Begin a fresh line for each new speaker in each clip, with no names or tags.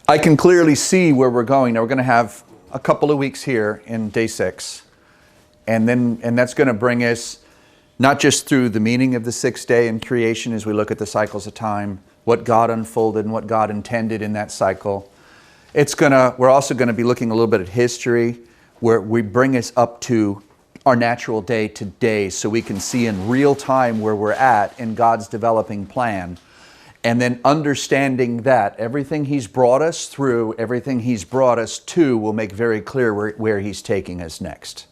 I can clearly see where we're going. Now we're going to have a couple of weeks here in day 6. And that's going to bring us not just through the meaning of the 6th day in creation as we look at the cycles of time, what God unfolded and what God intended in that cycle. We're also going to be looking a little bit at history, where we bring us up to our natural day today so we can see in real time where we're at in God's developing plan. And then understanding that everything He's brought us through, everything He's brought us to will make very clear where He's taking us next.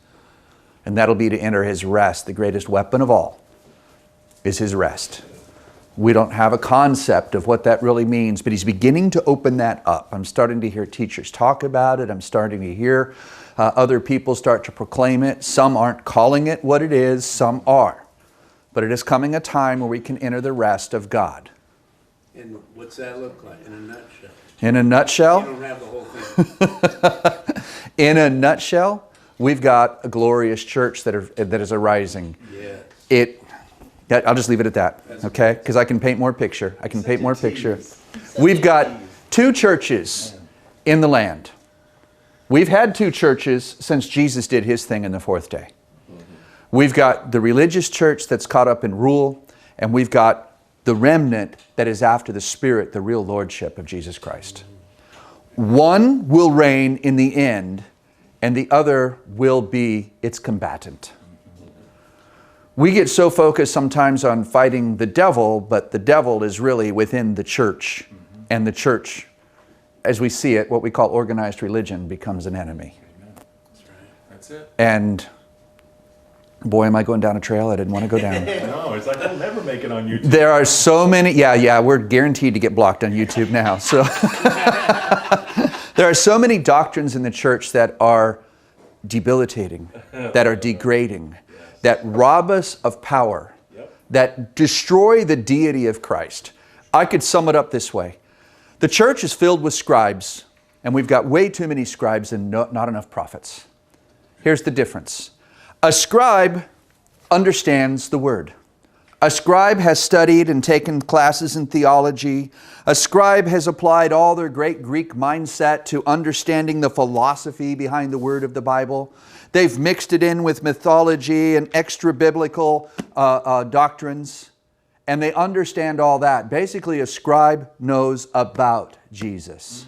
And that'll be to enter His rest. The greatest weapon of all is His rest. We don't have a concept of what that really means, but He's beginning to open that up. I'm starting to hear teachers talk about it. I'm starting to hear other people start to proclaim it. Some aren't calling it what it is, some are. But it is coming a time where we can enter the rest of God.
And what's that look like in a nutshell?
In a nutshell?
You don't have the whole thing.
In a nutshell, we've got a glorious church that is arising.
Yeah.
I'll just leave it at that, okay? Because I can paint more picture. We've got 2 churches in the land. We've had 2 churches since Jesus did His thing in the 4th day. We've got the religious church that's caught up in rule, and we've got the remnant that is after the Spirit, the real lordship of Jesus Christ. One will reign in the end, and the other will be its combatant. We get so focused sometimes on fighting the devil, but the devil is really within the church. And the church, as we see it, what we call organized religion, becomes an enemy.
Amen. That's right. That's it.
And boy, am I going down a trail I didn't want to go down.
No, it's like I'll never make it on YouTube.
There are so many, we're guaranteed to get blocked on YouTube now. So there are so many doctrines in the church that are debilitating, that are degrading, that rob us of power, that destroy the deity of Christ. I could sum it up this way. The church is filled with scribes, and we've got way too many scribes and not enough prophets. Here's the difference. A scribe understands the Word. A scribe has studied and taken classes in theology. A scribe has applied all their great Greek mindset to understanding the philosophy behind the Word of the Bible. They've mixed it in with mythology and extra-biblical doctrines, and they understand all that. Basically, a scribe knows about Jesus.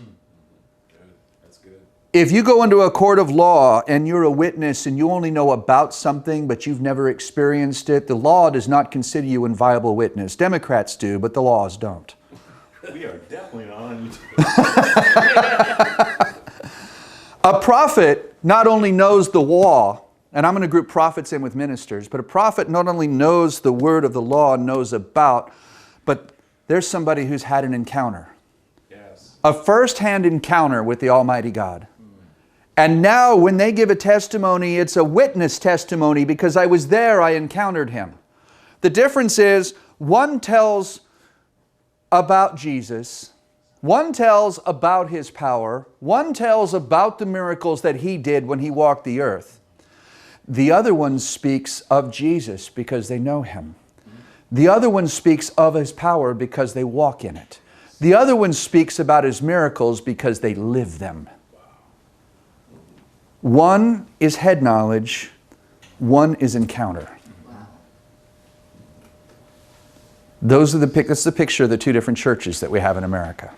If you go into a court of law and you're a witness and you only know about something but you've never experienced it, the law does not consider you a viable witness. Democrats do, but the laws don't.
We are definitely not on YouTube.
A prophet not only knows the law, and I'm going to group prophets in with ministers, but a prophet not only knows the word of the law and knows about, but there's somebody who's had an encounter.
Yes.
A first-hand encounter with the Almighty God. And now when they give a testimony, it's a witness testimony because I was there, I encountered Him. The difference is one tells about Jesus, one tells about His power, one tells about the miracles that He did when He walked the earth. The other one speaks of Jesus because they know Him. The other one speaks of His power because they walk in it. The other one speaks about His miracles because they live them. One is head knowledge, one is encounter. That's the picture of the 2 different churches that we have in America.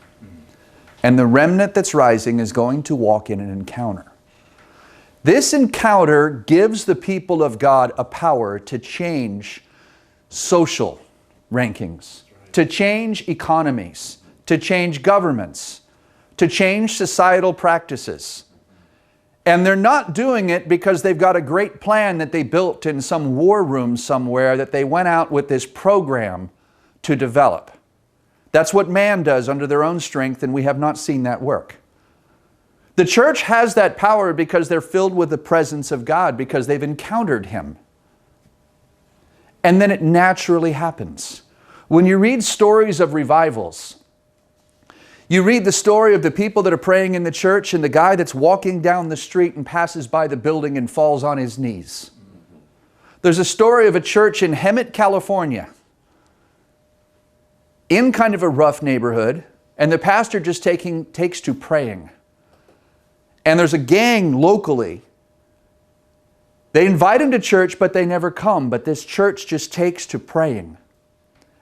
And the remnant that's rising is going to walk in an encounter. This encounter gives the people of God a power to change social rankings, to change economies, to change governments, to change societal practices. And they're not doing it because they've got a great plan that they built in some war room somewhere that they went out with this program to develop. That's what man does under their own strength, and we have not seen that work. The church has that power because they're filled with the presence of God, because they've encountered Him. And then it naturally happens. When you read stories of revivals, you read the story of the people that are praying in the church and the guy that's walking down the street and passes by the building and falls on his knees. There's a story of a church in Hemet, California, in kind of a rough neighborhood, And the pastor just takes to praying. And there's a gang locally. They invite him to church, but they never come. But this church just takes to praying.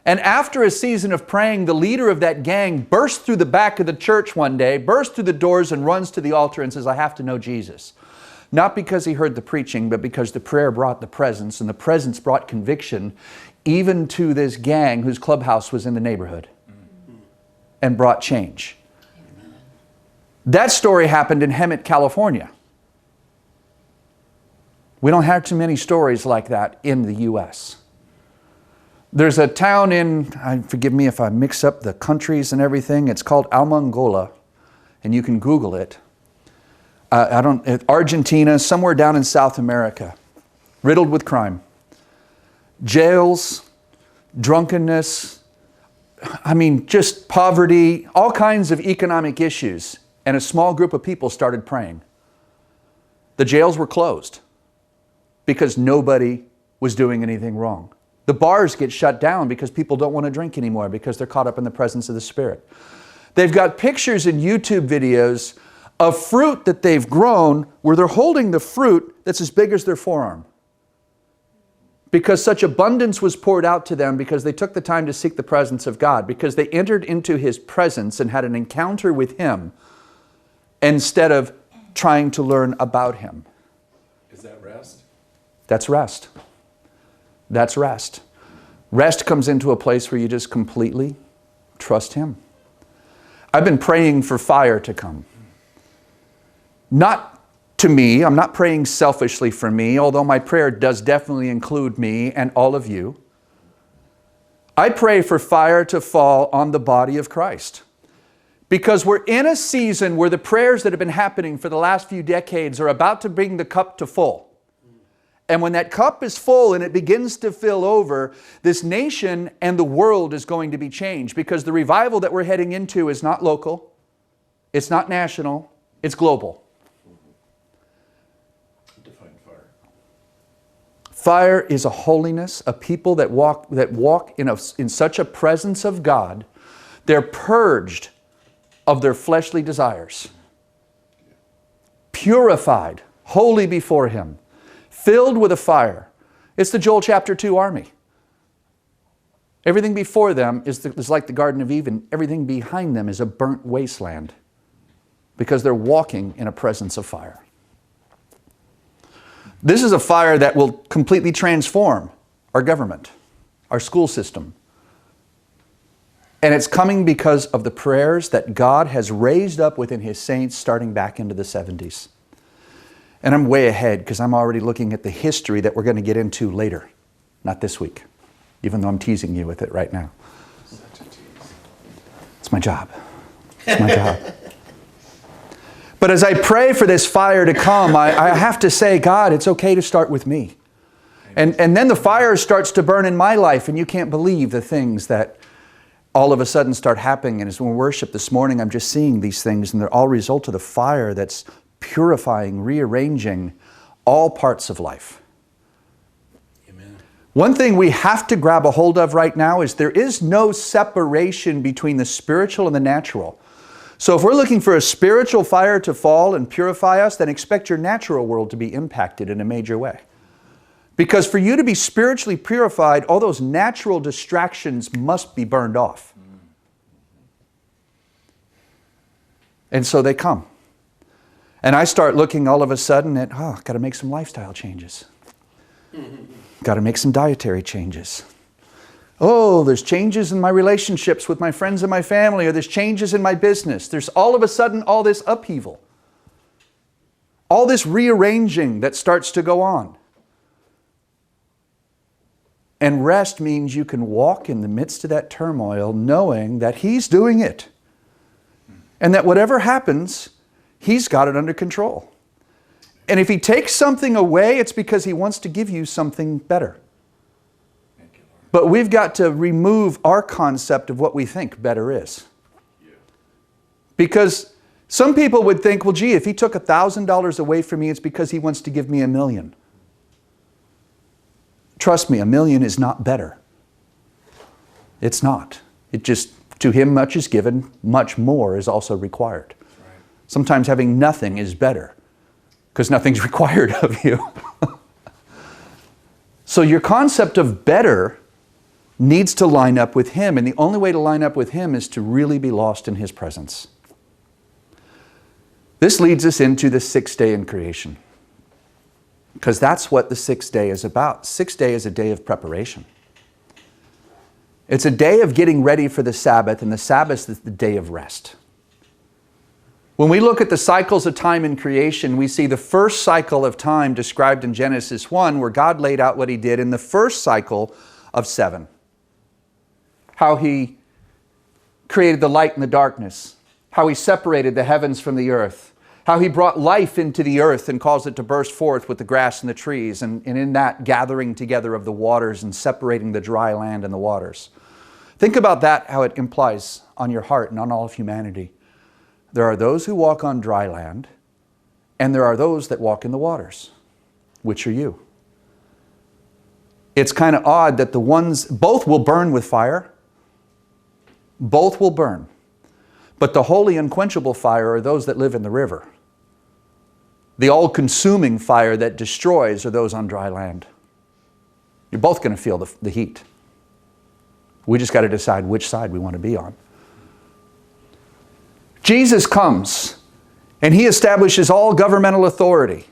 And after a season of praying, the leader of that gang bursts through the back of the church one day, bursts through the doors and runs to the altar and says, I have to know Jesus. Not because he heard the preaching, but because the prayer brought the presence, and the presence brought conviction, even to this gang whose clubhouse was in the neighborhood, and brought change. That story happened in Hemet, California. We don't have too many stories like that in the U.S. There's a town forgive me if I mix up the countries and everything, it's called Almongola, and you can Google it. Argentina, somewhere down in South America, riddled with crime. Jails, drunkenness, just poverty, all kinds of economic issues. And a small group of people started praying. The jails were closed because nobody was doing anything wrong. The bars get shut down because people don't want to drink anymore because they're caught up in the presence of the Spirit. They've got pictures and YouTube videos of fruit that they've grown where they're holding the fruit that's as big as their forearm. Because such abundance was poured out to them because they took the time to seek the presence of God, because they entered into His presence and had an encounter with Him instead of trying to learn about Him.
Is that rest?
That's rest. That's rest. Rest comes into a place where you just completely trust Him. I've been praying for fire to come. Not to me, I'm not praying selfishly for me, although my prayer does definitely include me and all of you. I pray for fire to fall on the body of Christ. Because we're in a season where the prayers that have been happening for the last few decades are about to bring the cup to full. And when that cup is full and it begins to fill over, this nation and the world is going to be changed, because the revival that we're heading into is not local, it's not national, it's global.
Define fire.
Fire is a holiness, a people that walk in such a presence of God, they're purged of their fleshly desires, purified, holy before Him, filled with a fire. It's the Joel chapter 2 army. Everything before them is like the Garden of Eden. Everything behind them is a burnt wasteland, because they're walking in a presence of fire. This is a fire that will completely transform our government, our school system. And it's coming because of the prayers that God has raised up within His saints starting back into the 70s. And I'm way ahead because I'm already looking at the history that we're going to get into later, not this week, even though I'm teasing you with it right now. It's my job. It's my job. But as I pray for this fire to come, I have to say, God, it's okay to start with me. And then the fire starts to burn in my life, and you can't believe the things that all of a sudden start happening. And as we worship this morning, I'm just seeing these things, and they're all a result of the fire that's purifying, rearranging all parts of life.
Amen.
One thing we have to grab a hold of right now is there is no separation between the spiritual and the natural. So if we're looking for a spiritual fire to fall and purify us, then expect your natural world to be impacted in a major way. Because for you to be spiritually purified, all those natural distractions must be burned off. And so they come. And I start looking all of a sudden at, got to make some lifestyle changes. Got to make some dietary changes. Oh, there's changes in my relationships with my friends and my family, or there's changes in my business. There's all of a sudden all this upheaval. All this rearranging that starts to go on. And rest means you can walk in the midst of that turmoil knowing that He's doing it. And that whatever happens, He's got it under control. And if He takes something away, it's because He wants to give you something better. But we've got to remove our concept of what we think better is. Because some people would think, well, gee, if He took $1,000 away from me, it's because He wants to give me $1 million. Trust me, $1 million is not better. It's not. It just To him much is given, much more is also required.
Right.
Sometimes having nothing is better because nothing's required of you. So your concept of better needs to line up with him, and the only way to line up with him is to really be lost in his presence. This leads us into the sixth day in creation, because that's what the sixth day is about. Sixth day is a day of preparation. It's a day of getting ready for the Sabbath, and the Sabbath is the day of rest. When we look at the cycles of time in creation, we see the first cycle of time described in Genesis 1, where God laid out what he did in the first cycle of 7. How he created the light and the darkness, how he separated the heavens from the earth, how he brought life into the earth and caused it to burst forth with the grass and the trees, and in that gathering together of the waters and separating the dry land and the waters. Think about that, how it implies on your heart and on all of humanity. There are those who walk on dry land, and there are those that walk in the waters. Which are you? It's kind of odd that both will burn with fire. Both will burn. But the holy unquenchable fire are those that live in the river. The all-consuming fire that destroys are those on dry land. You're both going to feel the heat. We just got to decide which side we want to be on. Jesus comes, and he establishes all governmental authority.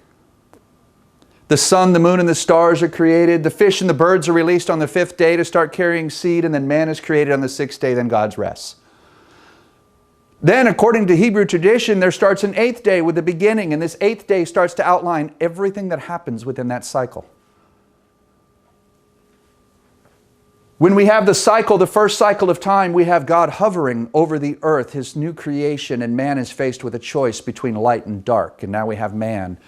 The sun, the moon, and the stars are created. The fish and the birds are released on the 5th day to start carrying seed, and then man is created on the 6th day, then God's rests. Then, according to Hebrew tradition, there starts an 8th day with the beginning, and this 8th day starts to outline everything that happens within that cycle. When we have the cycle, the first cycle of time, we have God hovering over the earth, his new creation, and man is faced with a choice between light and dark. And now we have man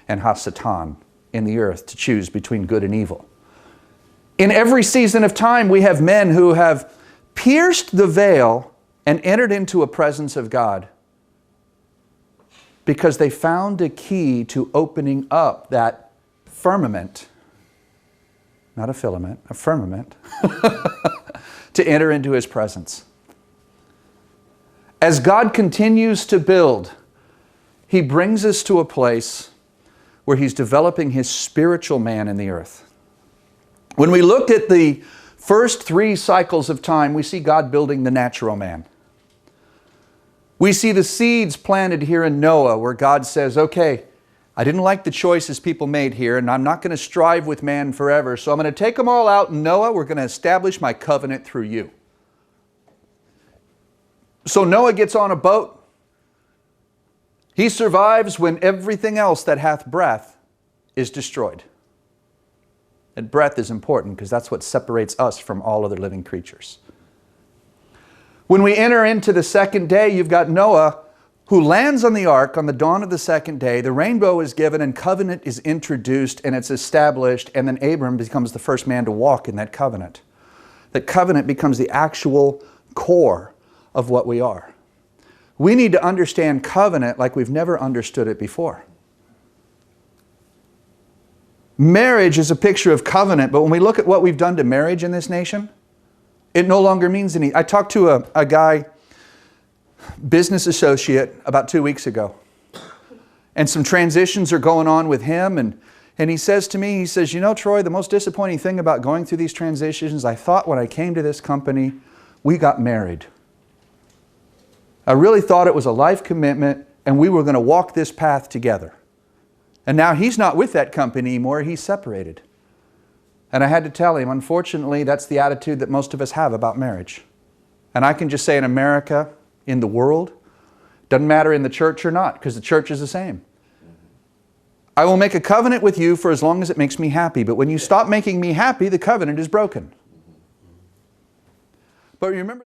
and Hasatan in the earth to choose between good and evil. In every season of time, we have men who have pierced the veil and entered into a presence of God because they found a key to opening up that firmament, not a filament, a firmament, to enter into his presence. As God continues to build, he brings us to a place where he's developing his spiritual man in the earth. When we look at the first 3 cycles of time, we see God building the natural man. We see the seeds planted here in Noah, where God says, okay, I didn't like the choices people made here, and I'm not going to strive with man forever, so I'm going to take them all out, and Noah, we're going to establish my covenant through you. So Noah gets on a boat. He survives when everything else that hath breath is destroyed. And breath is important because that's what separates us from all other living creatures. When we enter into the 2nd day, you've got Noah who lands on the ark on the dawn of the 2nd day. The rainbow is given and covenant is introduced and it's established, and then Abram becomes the first man to walk in that covenant. That covenant becomes the actual core of what we are. We need to understand covenant like we've never understood it before. Marriage is a picture of covenant, but when we look at what we've done to marriage in this nation, it no longer means anything. I talked to a guy, business associate, about 2 weeks ago. And some transitions are going on with him. And he says to me, he says, you know, Troy, the most disappointing thing about going through these transitions, I thought when I came to this company, we got married. I really thought it was a life commitment and we were going to walk this path together. And now he's not with that company anymore, he's separated. And I had to tell him, unfortunately, that's the attitude that most of us have about marriage. And I can just say in America, in the world, doesn't matter in the church or not, because the church is the same. I will make a covenant with you for as long as it makes me happy, but when you stop making me happy, the covenant is broken. But remember,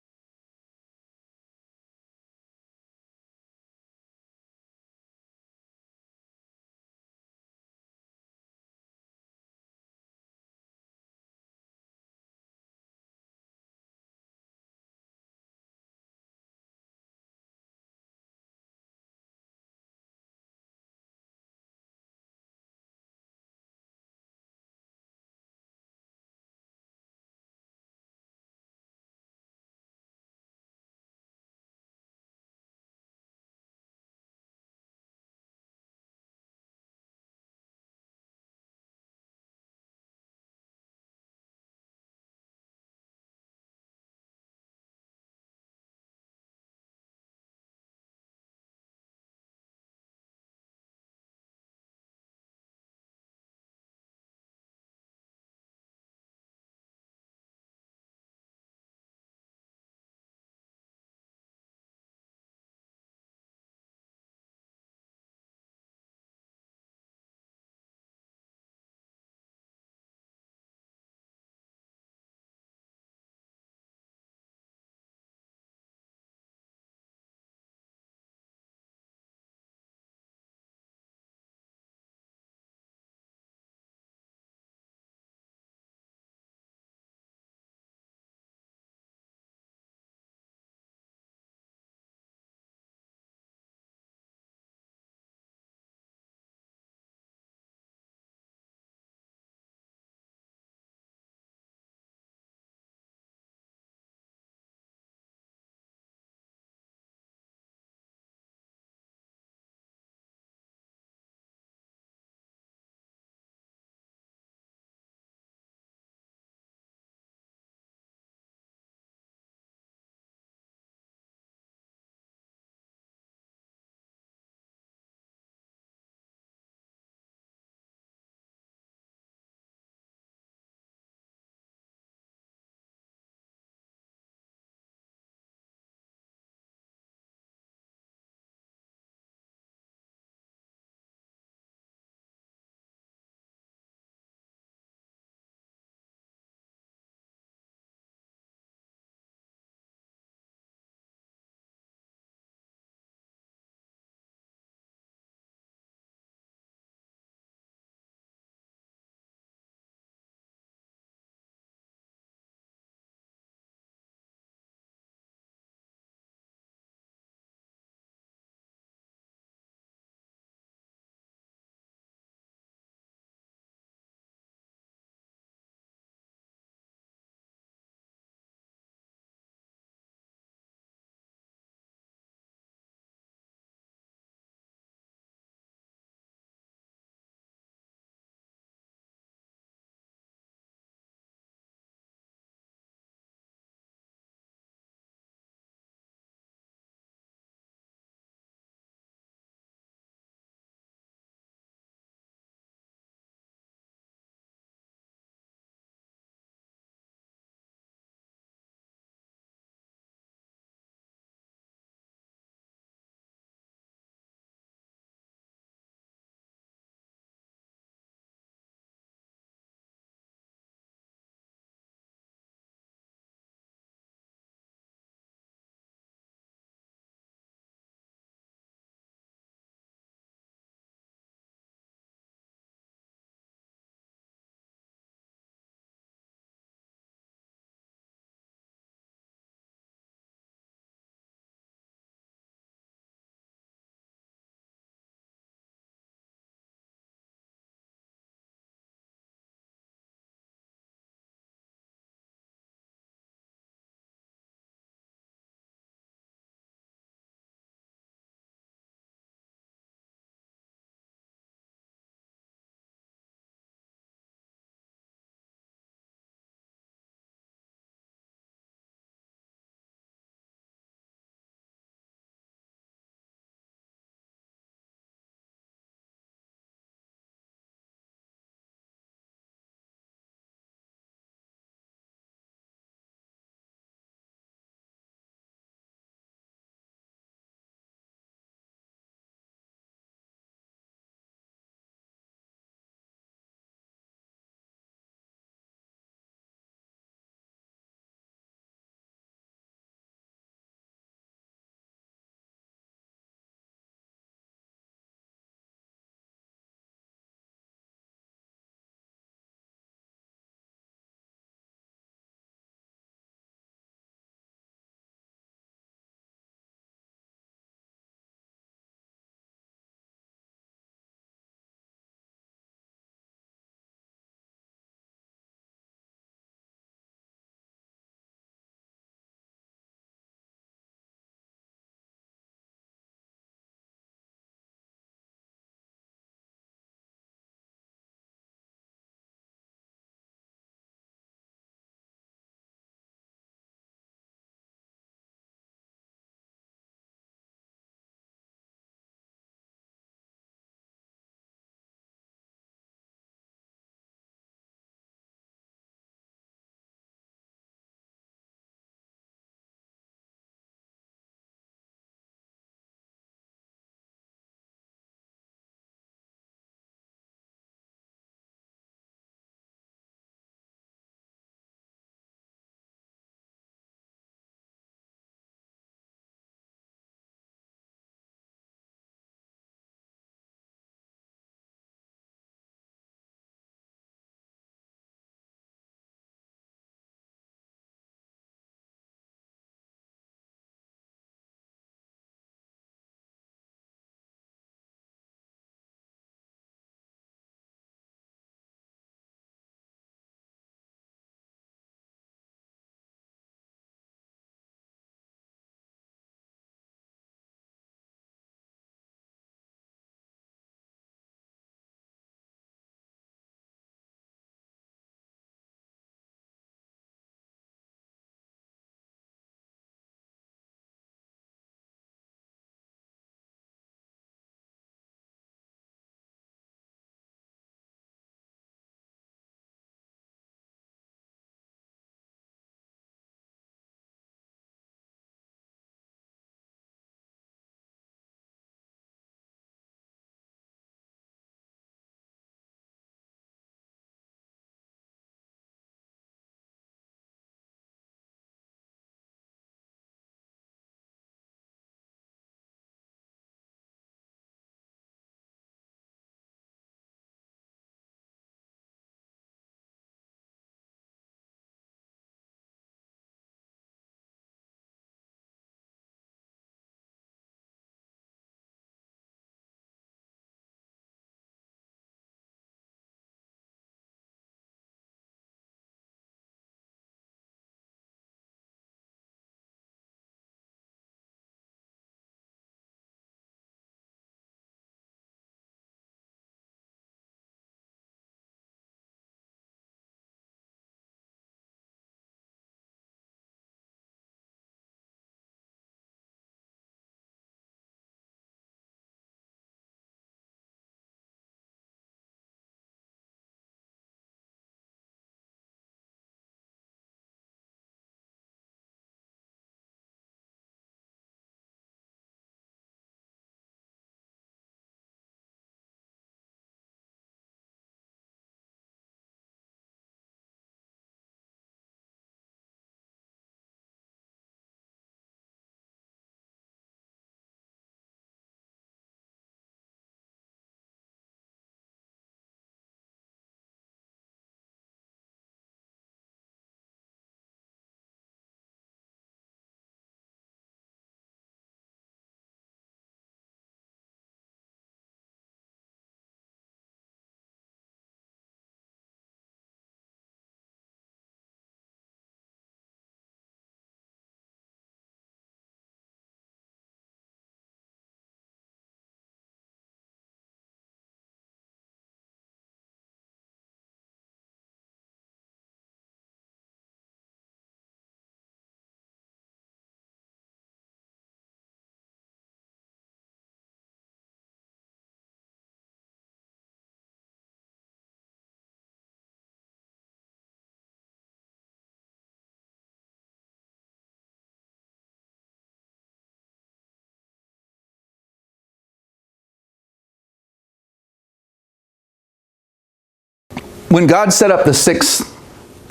When God set up the sixth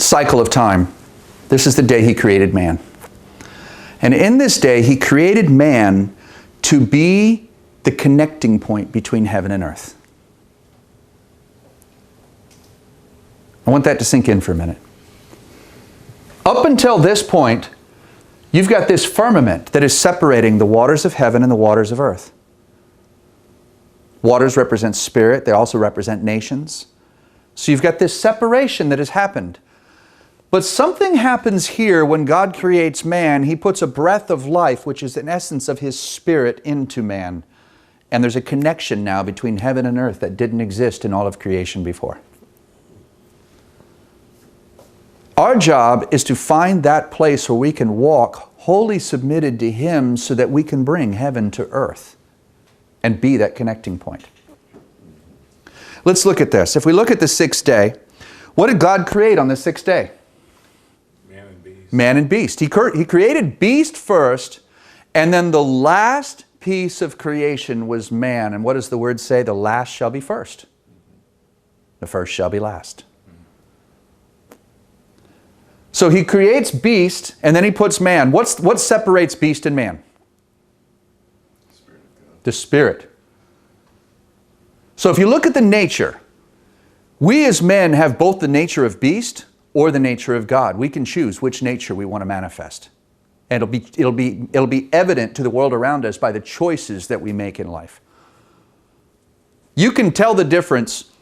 cycle of time, this is the day He created man. And in this day, He created man to be the connecting point between heaven and earth. I want that to sink in for a minute. Up until this point, you've got this firmament that is separating the waters of heaven and the waters of earth. Waters represent spirit. They also represent nations. So you've got this separation that has happened. But something happens here when God creates man. He puts a breath of life, which is an essence of His Spirit, into man. And there's a connection now between heaven and earth that didn't exist in all of creation before. Our job is to find that place where we can walk wholly submitted to Him so that we can bring heaven to earth and be that connecting point. Let's look at this. If we look at the sixth day, what did God create on the sixth day?
Man and beast.
Man and beast. He created beast first, and then the last piece of creation was man. And what does the word say? The last shall be first. The first shall be last. So He creates beast, and then He puts man. What separates beast and man?
Spirit of God.
The Spirit. So if you look at the nature, we as men have both the nature of beast or the nature of God. We can choose which nature we want to manifest. And it'll be evident to the world around us by the choices that we make in life. You can tell the difference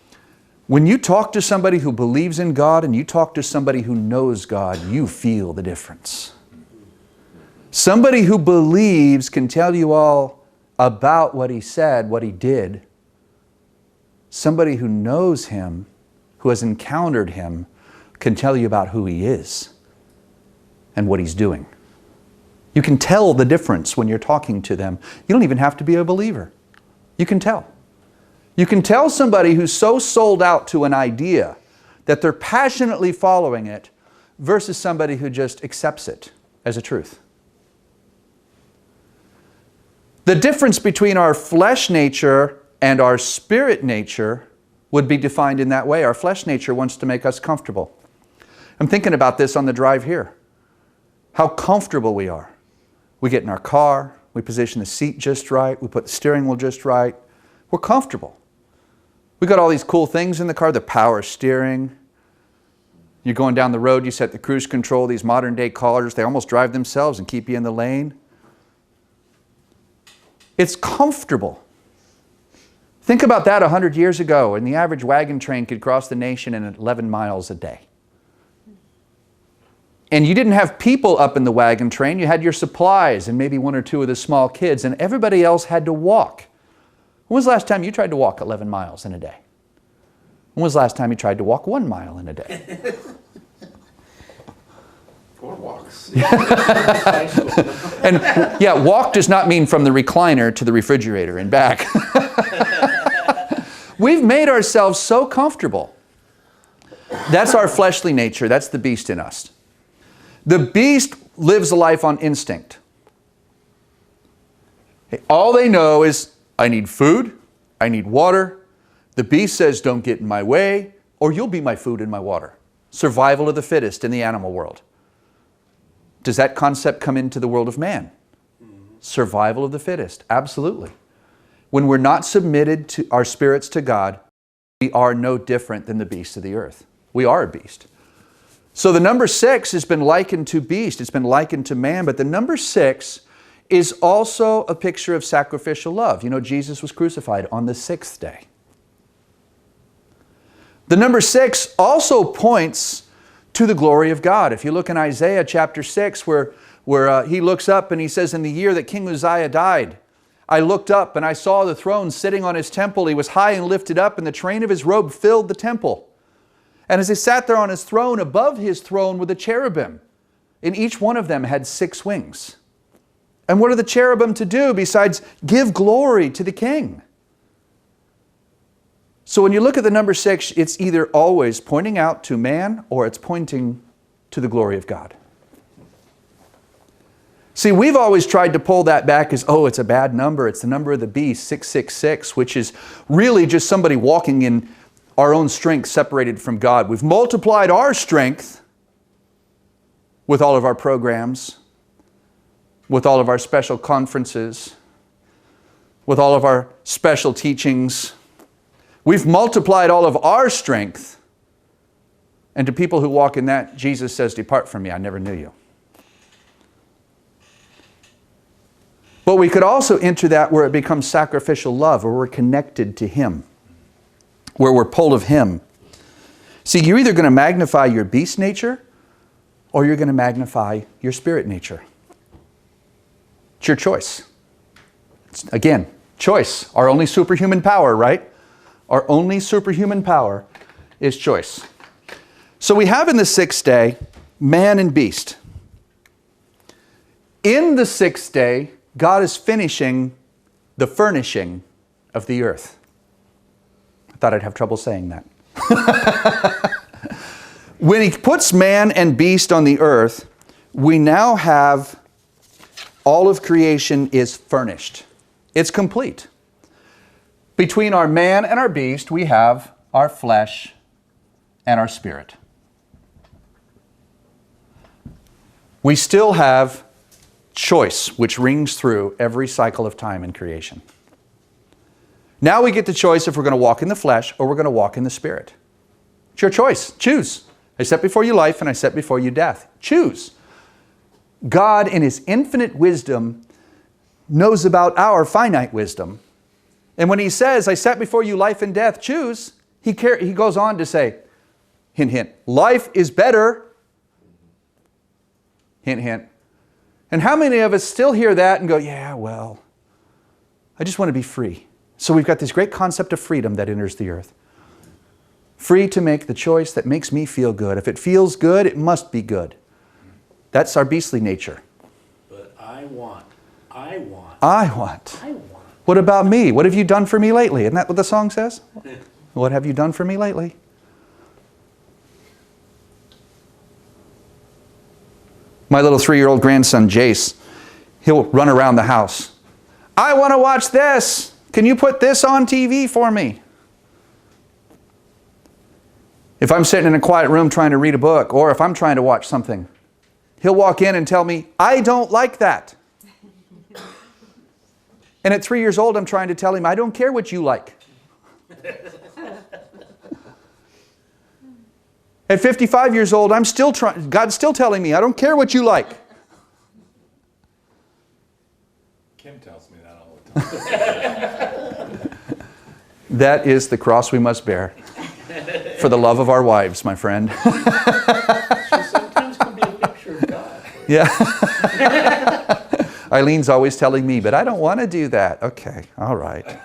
when you talk to somebody who believes in God and you talk to somebody who knows God. You feel the difference. Somebody who believes can tell you all about what he said, what he did. Somebody who knows Him, who has encountered Him, can tell you about who He is and what He's doing. You can tell the difference when you're talking to them. You don't even have to be a believer. You can tell. You can tell somebody who's so sold out to an idea that they're passionately following it versus somebody who just accepts it as a truth. The difference between our flesh nature and our spirit nature would be defined in that way. Our flesh nature wants to make us comfortable. I'm thinking about this on the drive here. How comfortable we are. We get in our car, we position the seat just right, we put the steering wheel just right. We're comfortable. We got all these cool things in the car, the power steering. You're going down the road, you set the cruise control, these modern day cars, they almost drive themselves and keep you in the lane. It's comfortable. Think about that 100 years ago, and the average wagon train could cross the nation in 11 miles a day. And you didn't have people up in the wagon train, you had your supplies and maybe one or two of the small kids, and everybody else had to walk. When was the last time you tried to walk 11 miles in a day? When was the last time you tried to walk 1 mile in a day?
Or walks.
And yeah, walk does not mean from the recliner to the refrigerator and back. We've made ourselves so comfortable. That's our fleshly nature. That's the beast in us. The beast lives a life on instinct. All they know is, I need food, I need water. The beast says, don't get in my way, or you'll be my food and my water. Survival of the fittest in the animal world. Does that concept come into the world of man? Survival of the fittest, absolutely. When we're not submitted to our spirits to God, we are no different than the beasts of the earth. We are a beast. So the number 6 has been likened to beast. It's been likened to man, but the number 6 is also a picture of sacrificial love. You know, Jesus was crucified on the 6th day. The number 6 also points to the glory of God. If you look in Isaiah chapter 6, where he looks up and he says, in the year that King Uzziah died, I looked up and I saw the throne sitting on his temple. He was high and lifted up, and the train of his robe filled the temple. And as he sat there on his throne, above his throne were the cherubim, and each one of them had 6 wings. And what are the cherubim to do besides give glory to the King? So when you look at the number 6, it's either always pointing out to man or it's pointing to the glory of God. See, we've always tried to pull that back as, oh, it's a bad number. It's the number of the beast, 666, which is really just somebody walking in our own strength separated from God. We've multiplied our strength with all of our programs, with all of our special conferences, with all of our special teachings. We've multiplied all of our strength. And to people who walk in that, Jesus says, "Depart from me, I never knew you." But we could also enter that where it becomes sacrificial love, where we're connected to Him, where we're pulled of Him. See, you're either going to magnify your beast nature or you're going to magnify your spirit nature. It's your choice. Again, choice. Our only superhuman power, right? Our only superhuman power is choice. So we have in the sixth day, man and beast. In the sixth day, God is finishing the furnishing of the earth. I thought I'd have trouble saying that. When He puts man and beast on the earth, we now have all of creation is furnished. It's complete. Between our man and our beast, we have our flesh and our spirit. We still have choice, which rings through every cycle of time in creation. Now we get the choice if we're going to walk in the flesh or we're going to walk in the spirit. It's your choice. Choose. I set before you life and I set before you death. Choose. God, in His infinite wisdom, knows about our finite wisdom. And when He says, "I set before you life and death, choose," He goes on to say, hint, hint, life is better. Hint, hint. And how many of us still hear that and go, "Yeah, well, I just want to be free." So we've got this great concept of freedom that enters the earth. Free to make the choice that makes me feel good. If it feels good, it must be good. That's our beastly nature.
But I want.
What about me? What have you done for me lately? Isn't that what the song says? What have you done for me lately? My little 3-year-old grandson, Jace, he'll run around the house. "I want to watch this. Can you put this on TV for me?" If I'm sitting in a quiet room trying to read a book, or if I'm trying to watch something, he'll walk in and tell me, "I don't like that." And at 3 years old, I'm trying to tell him, "I don't care what you like." At 55 years old, God's still telling me, "I don't care what you like."
Kim tells me that all the time.
That is the cross we must bear for the love of our wives, my friend.
She sometimes can be a picture of God.
Yeah. Eileen's always telling me, "But I don't want to do that." Okay, all right.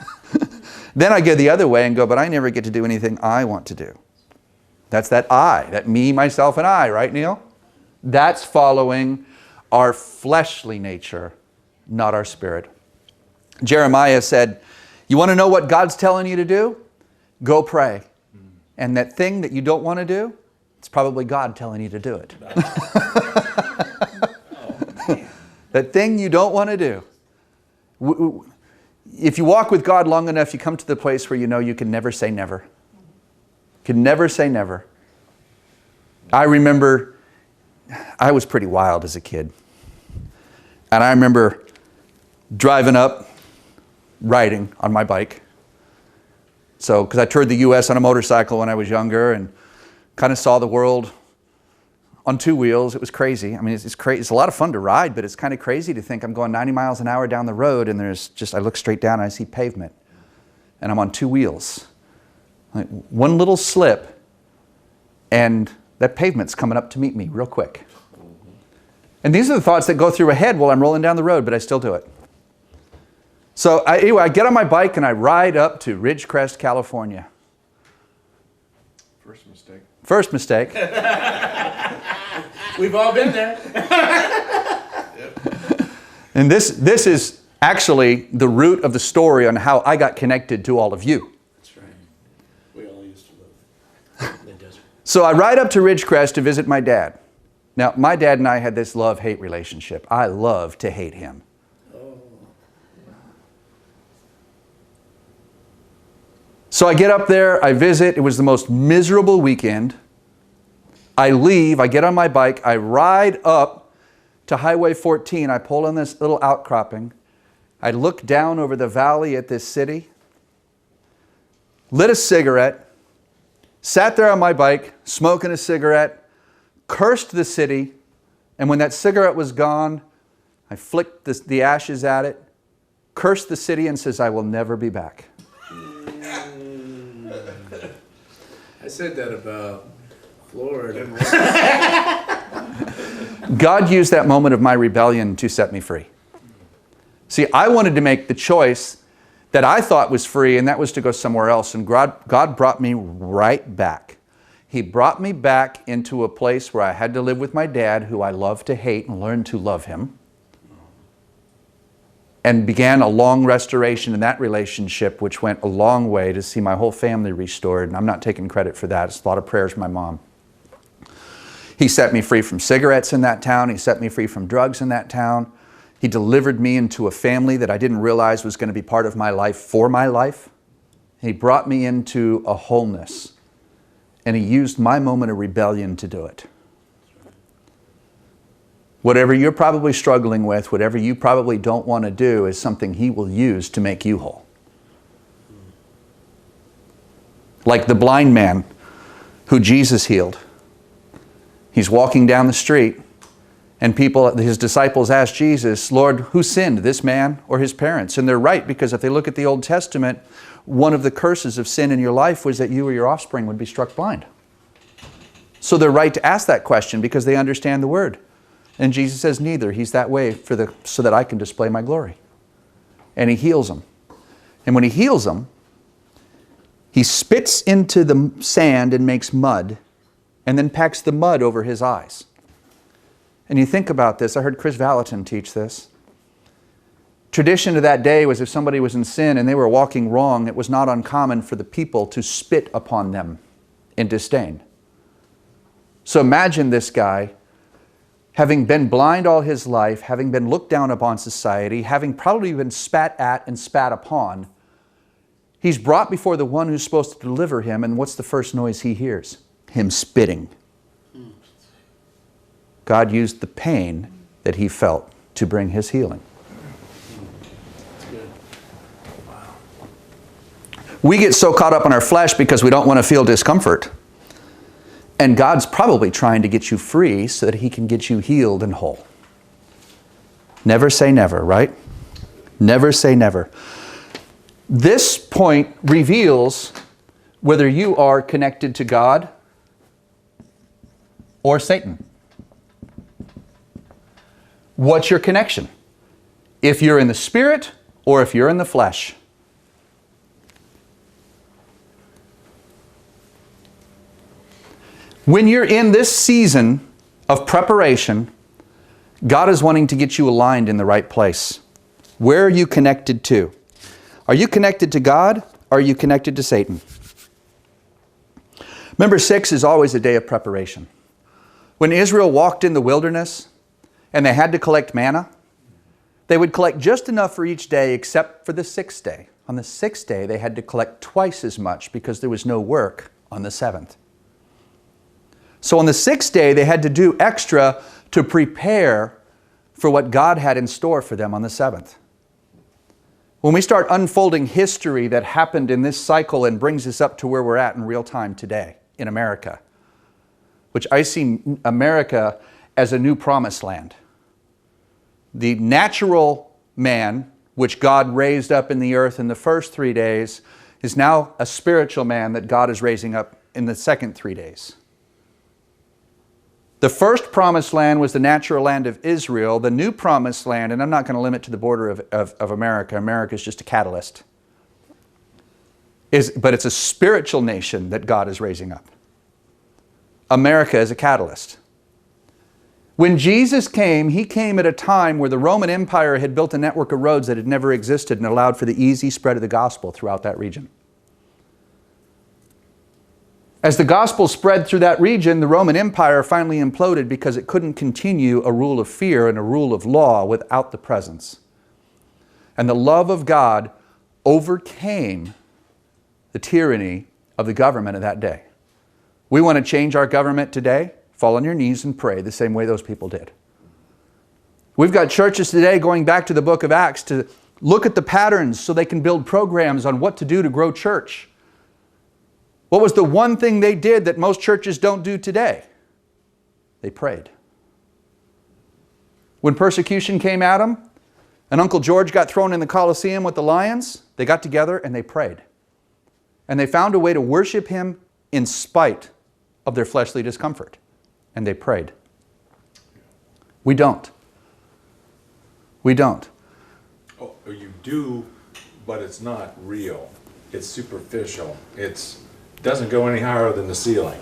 Then I go the other way and go, "But I never get to do anything I want to do." That's that I, that me, myself, and I, right, Neil? That's following our fleshly nature, not our spirit. Jeremiah said, "You want to know what God's telling you to do? Go pray. And that thing that you don't want to do, it's probably God telling you to do it." That thing you don't want to do. If you walk with God long enough, you come to the place where you know you can never say never. Can never say never. I remember I was pretty wild as a kid. And I remember driving up, riding on my bike. So, because I toured the U.S. on a motorcycle when I was younger and kind of saw the world on 2 wheels. It was crazy. I mean, it's crazy. It's a lot of fun to ride, but it's kind of crazy to think I'm going 90 miles an hour down the road and I look straight down and I see pavement. And I'm on 2 wheels. Like one little slip and that pavement's coming up to meet me real quick. And these are the thoughts that go through my head while I'm rolling down the road, but I still do it. So anyway, I get on my bike and I ride up to Ridgecrest, California. First mistake.
We've all been there.
And this is actually the root of the story on how I got connected to all of you.
That's right. We all used to live in the desert.
So I ride up to Ridgecrest to visit my dad. Now, my dad and I had this love-hate relationship. I love to hate him. So I get up there, I visit. It was the most miserable weekend. I leave, I get on my bike, I ride up to Highway 14. I pull on this little outcropping. I look down over the valley at this city, lit a cigarette, sat there on my bike, smoking a cigarette, cursed the city, and when that cigarette was gone, I flicked the ashes at it, cursed the city, and says, I will never be back.
I said that about Florida.
God used that moment of my rebellion to set me free. See, I wanted to make the choice that I thought was free, and that was to go somewhere else. And God brought me right back. He brought me back into a place where I had to live with my dad, who I loved to hate, and learned to love him. And began a long restoration in that relationship, which went a long way to see my whole family restored. And I'm not taking credit for that. It's a lot of prayers from my mom. He set me free from cigarettes in that town. He set me free from drugs in that town. He delivered me into a family that I didn't realize was going to be part of my life for my life. He brought me into a wholeness. And He used my moment of rebellion to do it. Whatever you're probably struggling with, whatever you probably don't want to do, is something He will use to make you whole. Like the blind man who Jesus healed. He's walking down the street, and His disciples ask Jesus, Lord, who sinned, this man or his parents? And they're right, because if they look at the Old Testament, one of the curses of sin in your life was that you or your offspring would be struck blind. So they're right to ask that question because they understand the Word. And Jesus says, neither. He's that way so that I can display my glory. And He heals them. And when He heals them, He spits into the sand and makes mud, and then packs the mud over his eyes. And you think about this. I heard Chris Valentin teach this. Tradition of that day was if somebody was in sin and they were walking wrong, it was not uncommon for the people to spit upon them in disdain. So imagine this guy having been blind all his life, having been looked down upon society, having probably been spat at and spat upon. He's brought before the one who's supposed to deliver him, and what's the first noise he hears? Him spitting. God used the pain that he felt to bring His healing. We get so caught up in our flesh because we don't want to feel discomfort. And God's probably trying to get you free so that He can get you healed and whole. Never say never, right? Never say never. This point reveals whether you are connected to God or Satan. What's your connection? If you're in the Spirit or if you're in the flesh. When you're in this season of preparation, God is wanting to get you aligned in the right place. Where are you connected to? Are you connected to God or are you connected to Satan? Remember, 6 is always a day of preparation. When Israel walked in the wilderness and they had to collect manna, they would collect just enough for each day except for the 6th day. On the 6th day, they had to collect twice as much because there was no work on the 7th. So on the 6th day, they had to do extra to prepare for what God had in store for them on the 7th. When we start unfolding history that happened in this cycle and brings us up to where we're at in real time today in America, which I see America as a new promised land. The natural man, which God raised up in the earth in the first 3 days, is now a spiritual man that God is raising up in the second 3 days. The first promised land was the natural land of Israel. The new promised land, and I'm not going to limit to the border of America. America is just a catalyst. But it's a spiritual nation that God is raising up. America is a catalyst. When Jesus came, He came at a time where the Roman Empire had built a network of roads that had never existed and allowed for the easy spread of the gospel throughout that region. As the gospel spread through that region, the Roman Empire finally imploded because it couldn't continue a rule of fear and a rule of law without the presence. And the love of God overcame the tyranny of the government of that day. We want to change our government today? Fall on your knees and pray the same way those people did. We've got churches today going back to the book of Acts to look at the patterns so they can build programs on what to do to grow church. What was the one thing they did that most churches don't do today? They prayed. When persecution came at them, and Uncle George got thrown in the Colosseum with the lions, they got together and they prayed. And they found a way to worship Him in spite of their fleshly discomfort. And they prayed. We don't. We don't.
Oh, you do, but it's not real. It's superficial. It doesn't go any higher than the ceiling.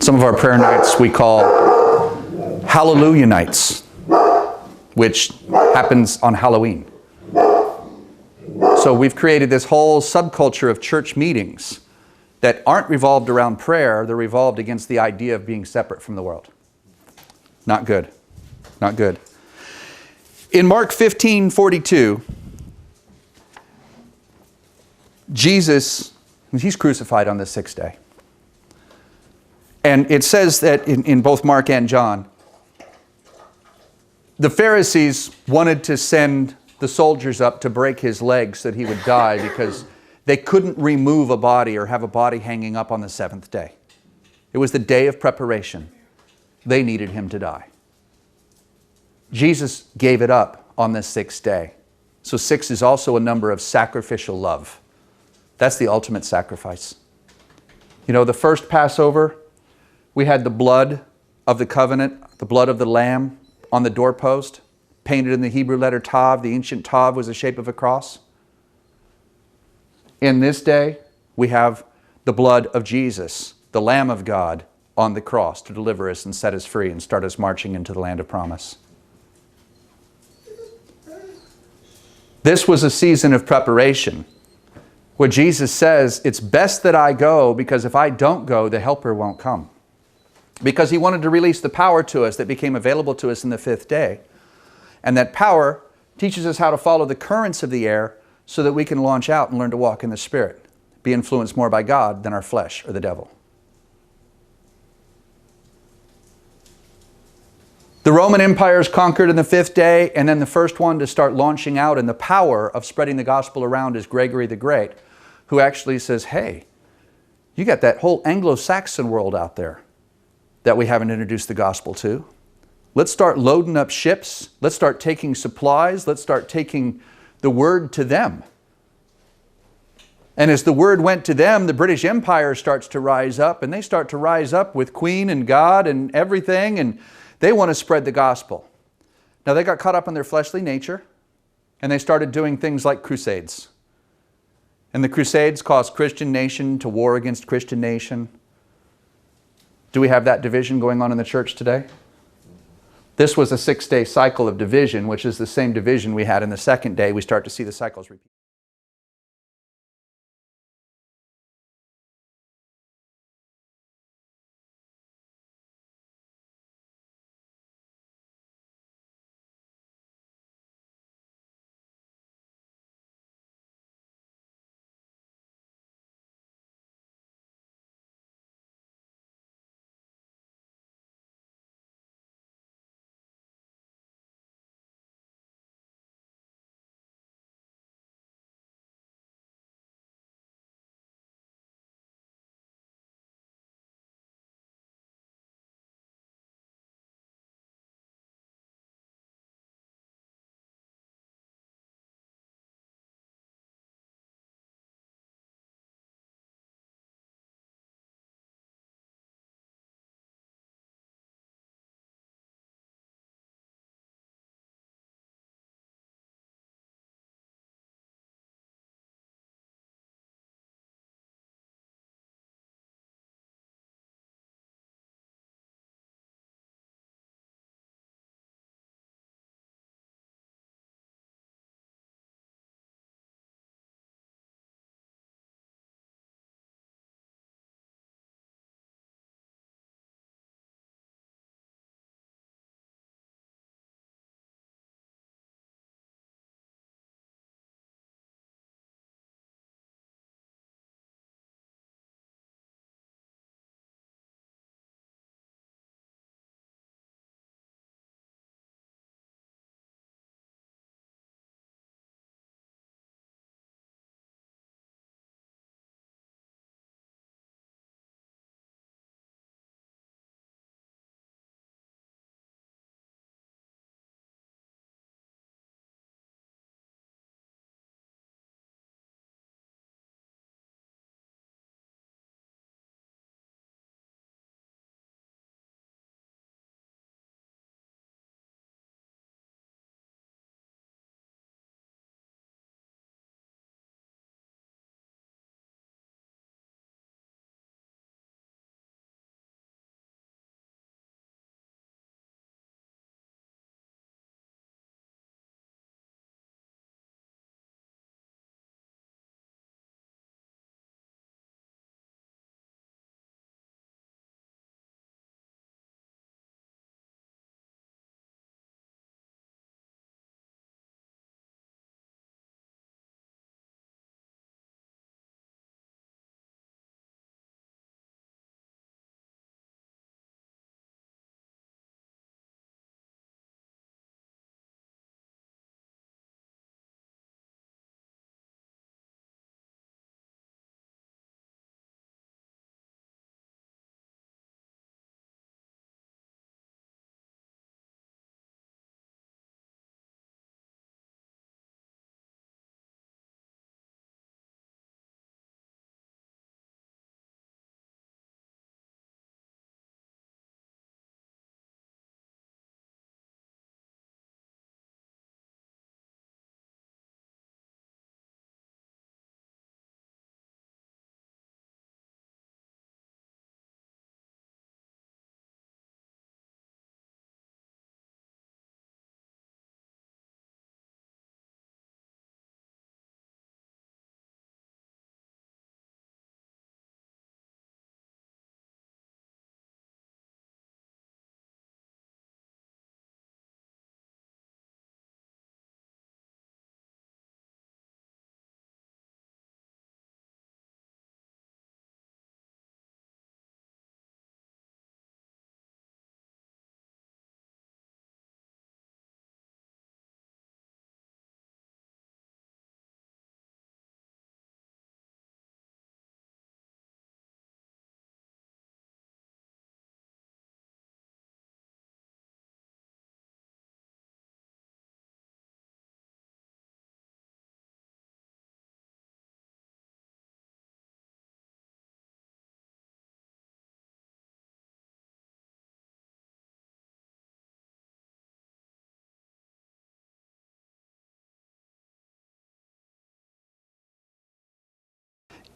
Some of our prayer nights we call Hallelujah nights, which happens on Halloween. So we've created this whole subculture of church meetings that aren't revolved around prayer, they're revolved against the idea of being separate from the world. Not good. Not good. In Mark 15:42, Jesus, He's crucified on the sixth day. And it says that in both Mark and John, the Pharisees wanted to send the soldiers up to break His legs so that He would die because they couldn't remove a body or have a body hanging up on the seventh day. It was the day of preparation. They needed Him to die. Jesus gave it up on the sixth day. So 6 is also a number of sacrificial love. That's the ultimate sacrifice. You know, the first Passover, we had the blood of the covenant, the blood of the lamb on the doorpost, painted in the Hebrew letter Tav. The ancient Tav was the shape of a cross. In this day, we have the blood of Jesus, the Lamb of God, on the cross to deliver us and set us free and start us marching into the land of promise. This was a season of preparation where Jesus says, it's best that I go because if I don't go, the Helper won't come. Because He wanted to release the power to us that became available to us in the fifth day. And that power teaches us how to follow the currents of the air so that we can launch out and learn to walk in the Spirit, be influenced more by God than our flesh or the devil. The Roman Empire is conquered in the fifth day, and then the first one to start launching out in the power of spreading the gospel around is Gregory the Great, who actually says, hey, you got that whole Anglo-Saxon world out there that we haven't introduced the gospel to. Let's start loading up ships. Let's start taking supplies. Let's start taking the word to them. And as the word went to them, the British Empire starts to rise up, and they start to rise up with Queen and God and everything, and they want to spread the gospel. Now they got caught up in their fleshly nature, and they started doing things like crusades. And the crusades caused Christian nation to war against Christian nation. Do we have that division going on in the church today? This was a 6-day cycle of division, which is the same division we had in the second day. We start to see the cycles repeat.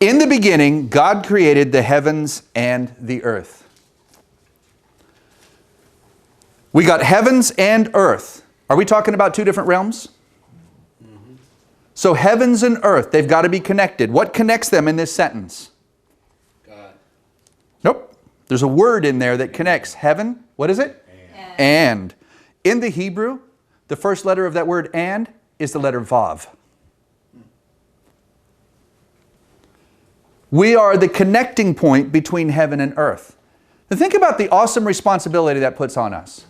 In the beginning, God created the heavens and the earth. We got heavens and earth. Are we talking about two different realms? So heavens and earth, they've got to be connected. What connects them in this sentence?
God.
Nope. There's a word in there that connects heaven. What is it? And. In the Hebrew, the first letter of that word and is the letter Vav. We are the connecting point between heaven and earth. Now think about the awesome responsibility that puts on us.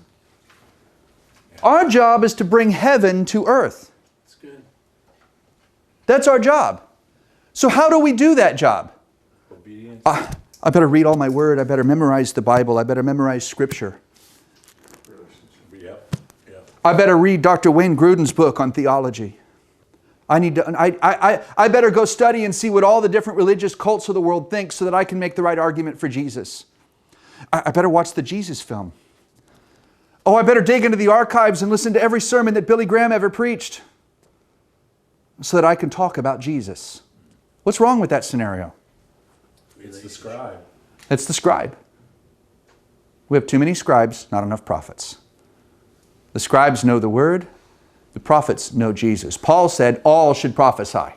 Our job is to bring heaven to earth.
That's good.
That's our job. So how do we do that job?
Obedience.
I better read all my word. I better memorize the Bible. I better memorize Scripture.
Yep. Yep.
I better read Dr. Wayne Gruden's book on theology. I better go study and see what all the different religious cults of the world think so that I can make the right argument for Jesus. I better watch the Jesus film. Oh, I better dig into the archives and listen to every sermon that Billy Graham ever preached so that I can talk about Jesus. What's wrong with that scenario?
It's the scribe.
It's the scribe. We have too many scribes, not enough prophets. The scribes know the word. The prophets know Jesus. Paul said all should prophesy.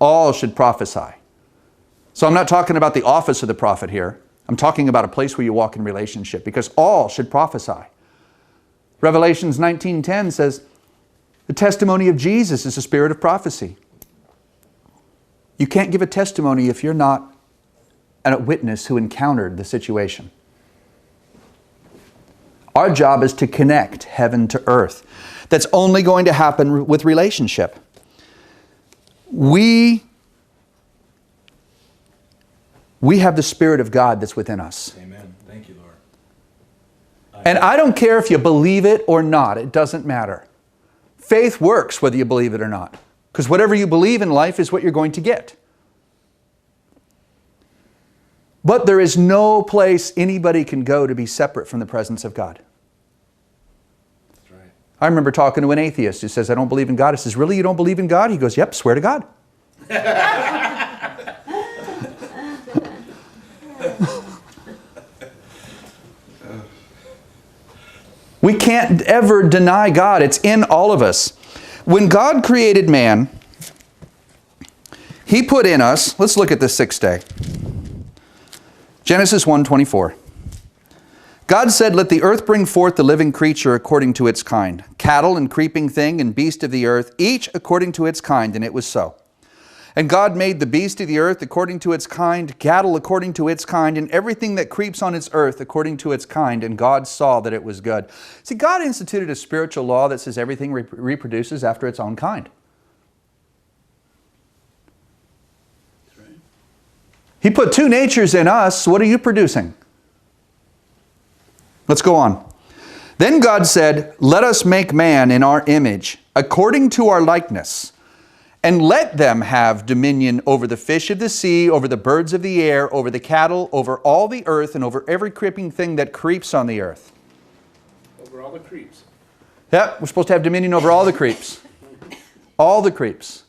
All should prophesy. So I'm not talking about the office of the prophet here. I'm talking about a place where you walk in relationship, because all should prophesy. Revelations 19:10 says, the testimony of Jesus is a spirit of prophecy. You can't give a testimony if you're not a witness who encountered the situation. Our job is to connect heaven to earth. That's only going to happen with relationship. We have the Spirit of God that's within us.
Amen. Thank you, Lord.
And I don't care if you believe it or not. It doesn't matter. Faith works whether you believe it or not. Because whatever you believe in life is what you're going to get. But there is no place anybody can go to be separate from the presence of God.
That's right.
I remember talking to an atheist who says, I don't believe in God. I says, really, you don't believe in God? He goes, yep, swear to God. We can't ever deny God. It's in all of us. When God created man, He put in us, let's look at the sixth day. Genesis 1:24. God said, let the earth bring forth the living creature according to its kind, cattle and creeping thing and beast of the earth, each according to its kind, and it was so. And God made the beast of the earth according to its kind, cattle according to its kind, and everything that creeps on its earth according to its kind, and God saw that it was good. See, God instituted a spiritual law that says everything reproduces after its own kind. He put two natures in us. What are you producing? Let's go on. Then God said, let us make man in our image, according to our likeness, and let them have dominion over the fish of the sea, over the birds of the air, over the cattle, over all the earth, and over every creeping thing that creeps on the earth.
Over all the creeps.
Yep, we're supposed to have dominion over all the creeps. All the creeps.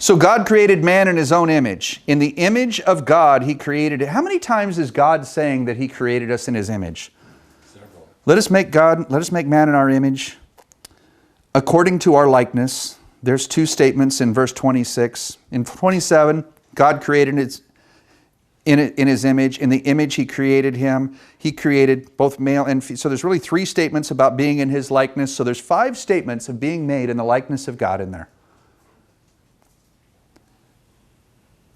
So God created man in His own image. In the image of God, He created it. How many times is God saying that He created us in His image?
Several.
Let us make man in our image, according to our likeness. There's two statements in verse 26. In 27, God created in His image. In the image He created him. He created both male and female. So there's really three statements about being in His likeness. So there's 5 statements of being made in the likeness of God in there.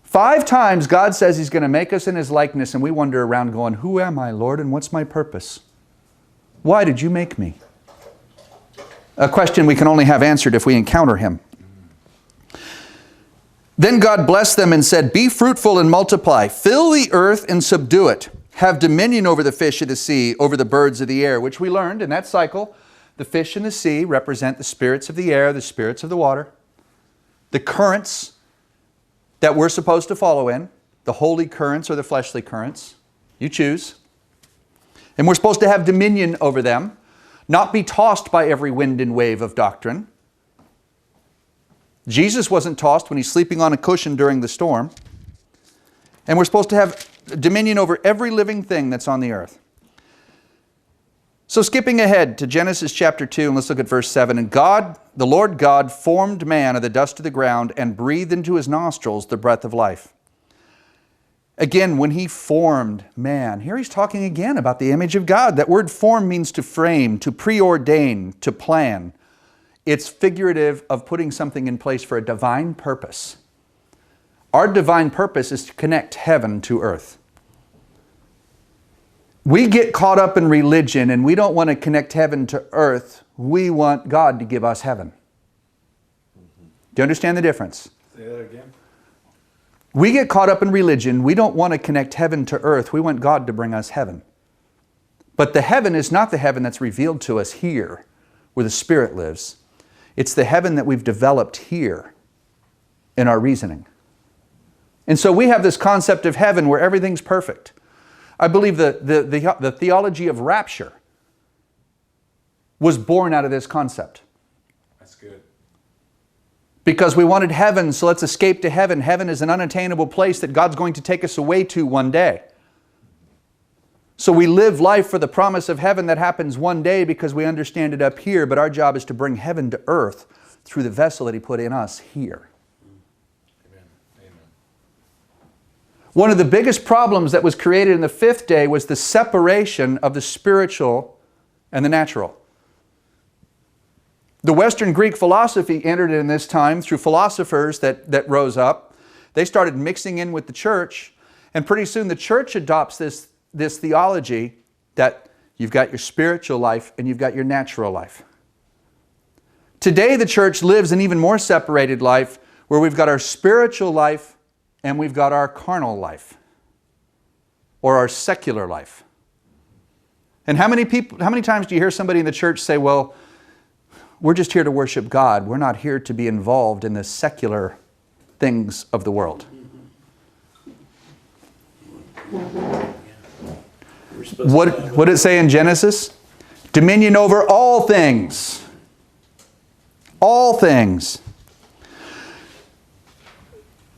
5 times God says He's going to make us in His likeness, and we wander around going, who am I, Lord, and what's my purpose? Why did you make me? A question we can only have answered if we encounter Him. Then God blessed them and said, be fruitful and multiply, fill the earth and subdue it. Have dominion over the fish of the sea, over the birds of the air, which we learned in that cycle. The fish in the sea represent the spirits of the air, the spirits of the water. The currents that we're supposed to follow in, the holy currents or the fleshly currents. You choose. And we're supposed to have dominion over them, not be tossed by every wind and wave of doctrine. Jesus wasn't tossed when he's sleeping on a cushion during the storm. And we're supposed to have dominion over every living thing that's on the earth. So skipping ahead to Genesis chapter 2, and let's look at verse 7. And God, the Lord God, formed man of the dust of the ground and breathed into his nostrils the breath of life. Again, when he formed man, here he's talking again about the image of God. That word form means to frame, to preordain, to plan. It's figurative of putting something in place for a divine purpose. Our divine purpose is to connect heaven to earth. We get caught up in religion and we don't want to connect heaven to earth. We want God to give us heaven. Do you understand the difference?
Say that again.
We get caught up in religion. We don't want to connect heaven to earth. We want God to bring us heaven. But the heaven is not the heaven that's revealed to us here, where the Spirit lives. It's the heaven that we've developed here in our reasoning. And so we have this concept of heaven where everything's perfect. I believe the theology of rapture was born out of this concept.
That's good.
Because we wanted heaven, so let's escape to heaven. Heaven is an unattainable place that God's going to take us away to one day. So we live life for the promise of heaven that happens one day because we understand it up here, but our job is to bring heaven to earth through the vessel that He put in us here.
Amen. Amen.
One of the biggest problems that was created in the fifth day was the separation of the spiritual and the natural. The Western Greek philosophy entered in this time through philosophers that rose up. They started mixing in with the church, and pretty soon the church adopts this theology that you've got your spiritual life and you've got your natural life. Today the church lives an even more separated life where we've got our spiritual life and we've got our carnal life or our secular life. And how many times do you hear somebody in the church say, well, we're just here to worship God. We're not here to be involved in the secular things of the world. What did it say in Genesis? Dominion over all things. All things.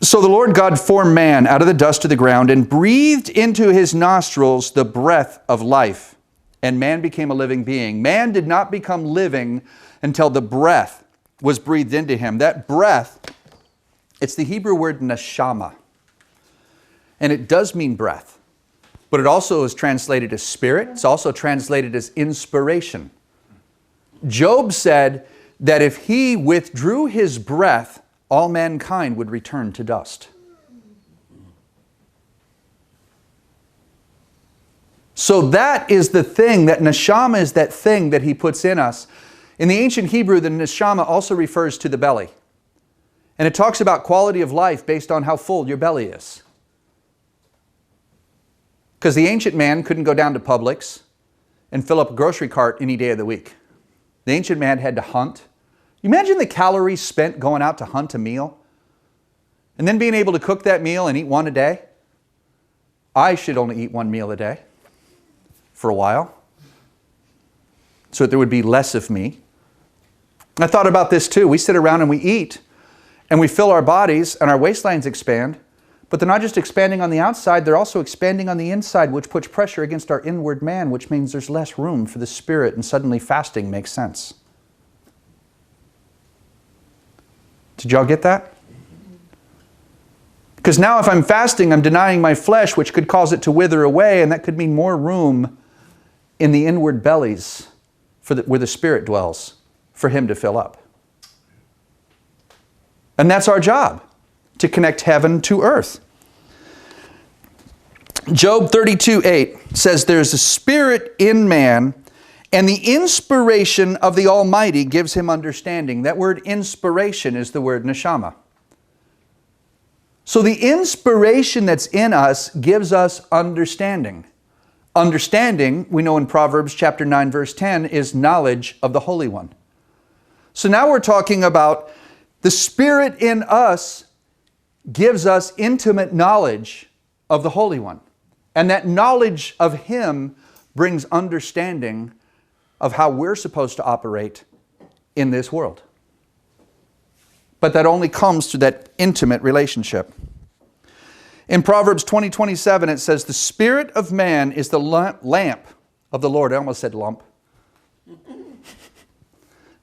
So the Lord God formed man out of the dust of the ground and breathed into his nostrils the breath of life. And man became a living being. Man did not become living until the breath was breathed into him. That breath, it's the Hebrew word neshama. And it does mean breath. But it also is translated as spirit. It's also translated as inspiration. Job said that if he withdrew his breath, all mankind would return to dust. So that is the thing, that neshama is that thing that he puts in us. In the ancient Hebrew, the neshama also refers to the belly. And it talks about quality of life based on how full your belly is. Because the ancient man couldn't go down to Publix and fill up a grocery cart any day of the week. The ancient man had to hunt. Imagine the calories spent going out to hunt a meal and then being able to cook that meal and eat one a day. I should only eat one meal a day for a while so that there would be less of me. I thought about this too. We sit around and we eat and we fill our bodies and our waistlines expand, but they're not just expanding on the outside, they're also expanding on the inside, which puts pressure against our inward man, which means there's less room for the spirit, and suddenly fasting makes sense. Did y'all get that? Because now if I'm fasting, I'm denying my flesh, which could cause it to wither away, and that could mean more room in the inward bellies where the Spirit dwells for Him to fill up. And that's our job, to connect heaven to earth. Job 32:8 says, there's a spirit in man, and the inspiration of the Almighty gives him understanding. That word inspiration is the word neshama. So the inspiration that's in us gives us understanding. Understanding, we know in Proverbs chapter 9, verse 10, is knowledge of the Holy One. So now we're talking about the Spirit in us gives us intimate knowledge of the Holy One. And that knowledge of Him brings understanding of how we're supposed to operate in this world. but that only comes through that intimate relationship. In Proverbs 20:27, it says, the spirit of man is the lamp of the Lord. I almost said lump. Wouldn't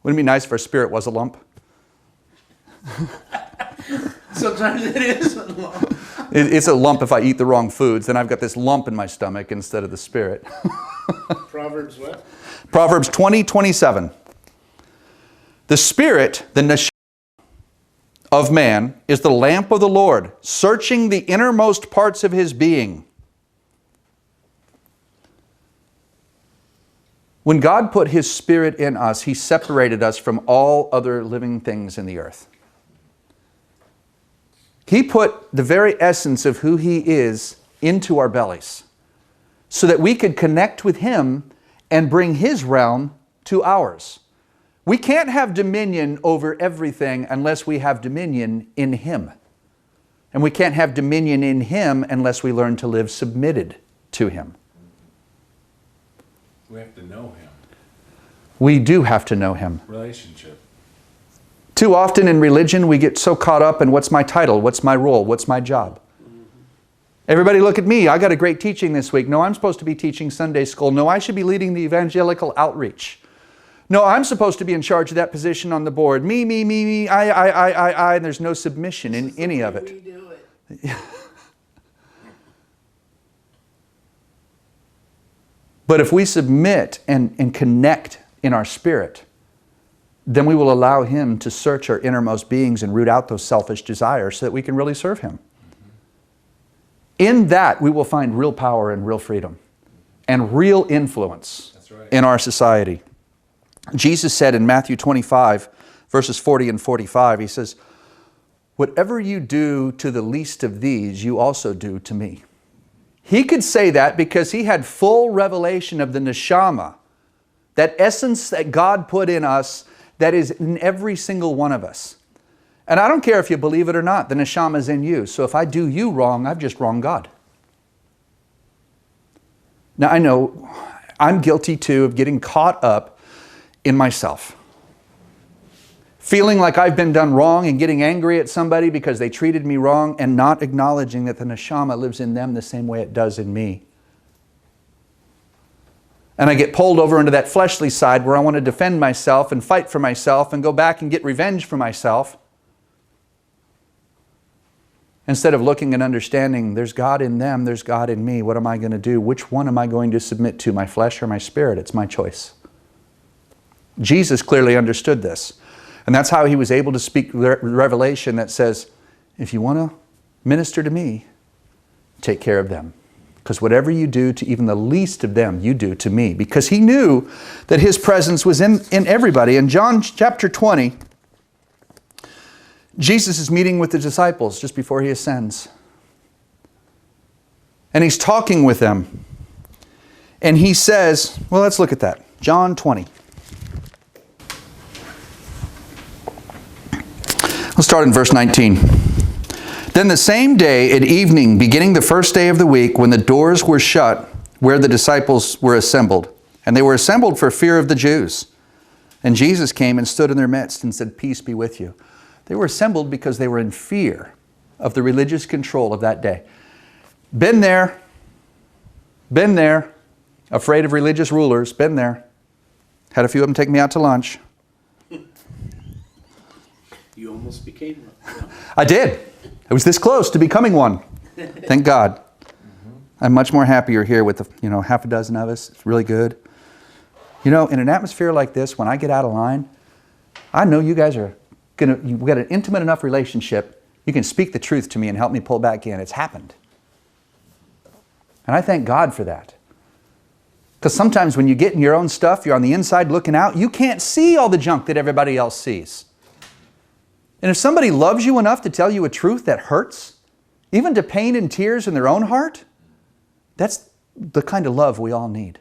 it be nice if our spirit was a lump?
Sometimes it is a lump.
It's a lump if I eat the wrong foods. Then I've got this lump in my stomach instead of the spirit.
Proverbs what?
Proverbs 20:27. The spirit, the neshama of man, is the lamp of the Lord, searching the innermost parts of his being. When God put his spirit in us, he separated us from all other living things in the earth. He put the very essence of who he is into our bellies so that we could connect with him and bring his realm to ours. We can't have dominion over everything unless we have dominion in him. And we can't have dominion in him unless we learn to live submitted to him.
We have to know him.
We do have to know him.
Relationship.
Too often in religion, we get so caught up in what's my title, what's my role, what's my job. Everybody look at me, I got a great teaching this week. No, I'm supposed to be teaching Sunday school. No, I should be leading the evangelical outreach. No, I'm supposed to be in charge of that position on the board. Me, I, and there's no submission in any of it.
We do it.
But if we submit and connect in our spirit, then we will allow him to search our innermost beings and root out those selfish desires so that we can really serve him. In that, we will find real power and real freedom and real influence in our society. Jesus said in Matthew 25, verses 40 and 45, he says, whatever you do to the least of these, you also do to me. He could say that because he had full revelation of the neshama, that essence that God put in us that is in every single one of us. And I don't care if you believe it or not, the neshama is in you. So if I do you wrong, I've just wronged God. Now I know I'm guilty too of getting caught up in myself. Feeling like I've been done wrong and getting angry at somebody because they treated me wrong and not acknowledging that the neshama lives in them the same way it does in me. And I get pulled over into that fleshly side where I want to defend myself and fight for myself and go back and get revenge for myself. Instead of looking and understanding, there's God in them, there's God in me. What am I going to do? Which one am I going to submit to, my flesh or my spirit? It's my choice. Jesus clearly understood this. And that's how he was able to speak revelation that says, if you want to minister to me, take care of them. Because whatever you do to even the least of them, you do to me. Because he knew that his presence was in everybody. In John chapter 20, Jesus is meeting with the disciples just before he ascends. And he's talking with them. And he says, well, let's look at that. John 20. Let's start in verse 19. Then the same day at evening, beginning the first day of the week, when the doors were shut where the disciples were assembled, and they were assembled for fear of the Jews. And Jesus came and stood in their midst and said, peace be with you. They were assembled because they were in fear of the religious control of that day. Been there, afraid of religious rulers, been there. Had a few of them take me out to lunch.
You almost became one.
I did. I was this close to becoming one. Thank God. I'm much more happier here with half a dozen of us. It's really good. In an atmosphere like this, when I get out of line, I know you guys are you've got an intimate enough relationship. You can speak the truth to me and help me pull back in. It's happened. And I thank God for that. Because sometimes when you get in your own stuff, you're on the inside looking out, you can't see all the junk that everybody else sees. And if somebody loves you enough to tell you a truth that hurts, even to pain and tears in their own heart, that's the kind of love we all need.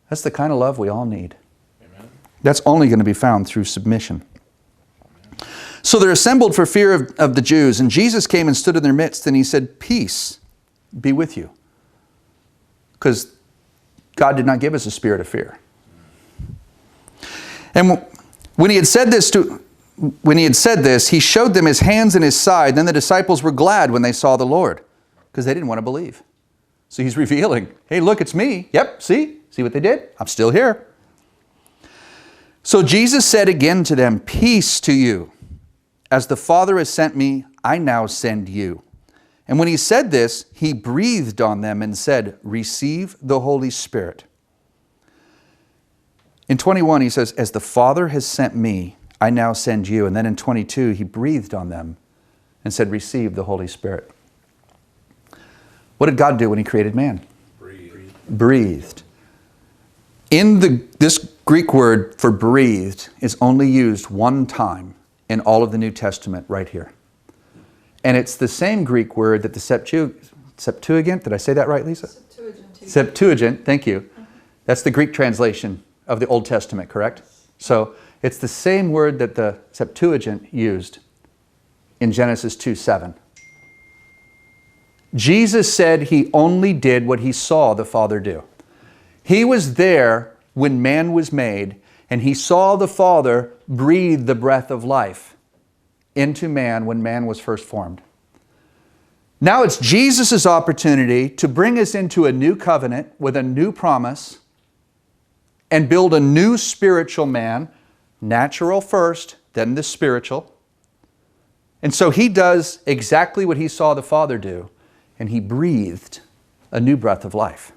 That's the kind of love we all need.
Amen.
That's only going to be found through submission. Amen. So they're assembled for fear of the Jews, and Jesus came and stood in their midst, and he said, peace be with you. Because God did not give us a spirit of fear. And when he had said this when he had said this, he showed them his hands and his side. Then the disciples were glad when they saw the Lord, because they didn't want to believe. So he's revealing, hey, look, it's me. Yep, see what they did? I'm still here. So Jesus said again to them, peace to you. As the Father has sent me, I now send you. And when he said this, he breathed on them and said, receive the Holy Spirit. In 21, he says, as the Father has sent me, I now send you. And then in 22, he breathed on them and said, receive the Holy Spirit. What did God do when he created man? Breathed. This Greek word for breathed is only used one time in all of the New Testament right here. And it's the same Greek word that the Septuagint, did I say that right, Lisa? Septuagint, thank you. That's the Greek translation of the Old Testament, correct? So it's the same word that the Septuagint used in Genesis 2:7. Jesus said he only did what he saw the Father do. He was there when man was made, and he saw the Father breathe the breath of life into man when man was first formed. Now it's Jesus' opportunity to bring us into a new covenant with a new promise and build a new spiritual man, natural first, then the spiritual. And so he does exactly what he saw the Father do, and he breathed a new breath of life.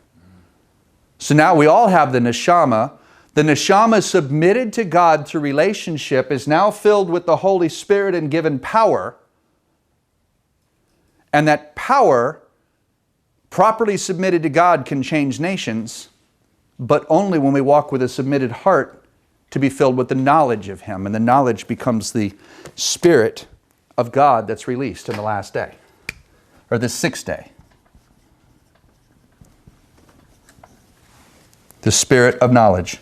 So now we all have the neshama. The neshama submitted to God through relationship is now filled with the Holy Spirit and given power. And that power, properly submitted to God, can change nations, but only when we walk with a submitted heart to be filled with the knowledge of Him. And the knowledge becomes the Spirit of God that's released in the last day, or the sixth day. The Spirit of knowledge,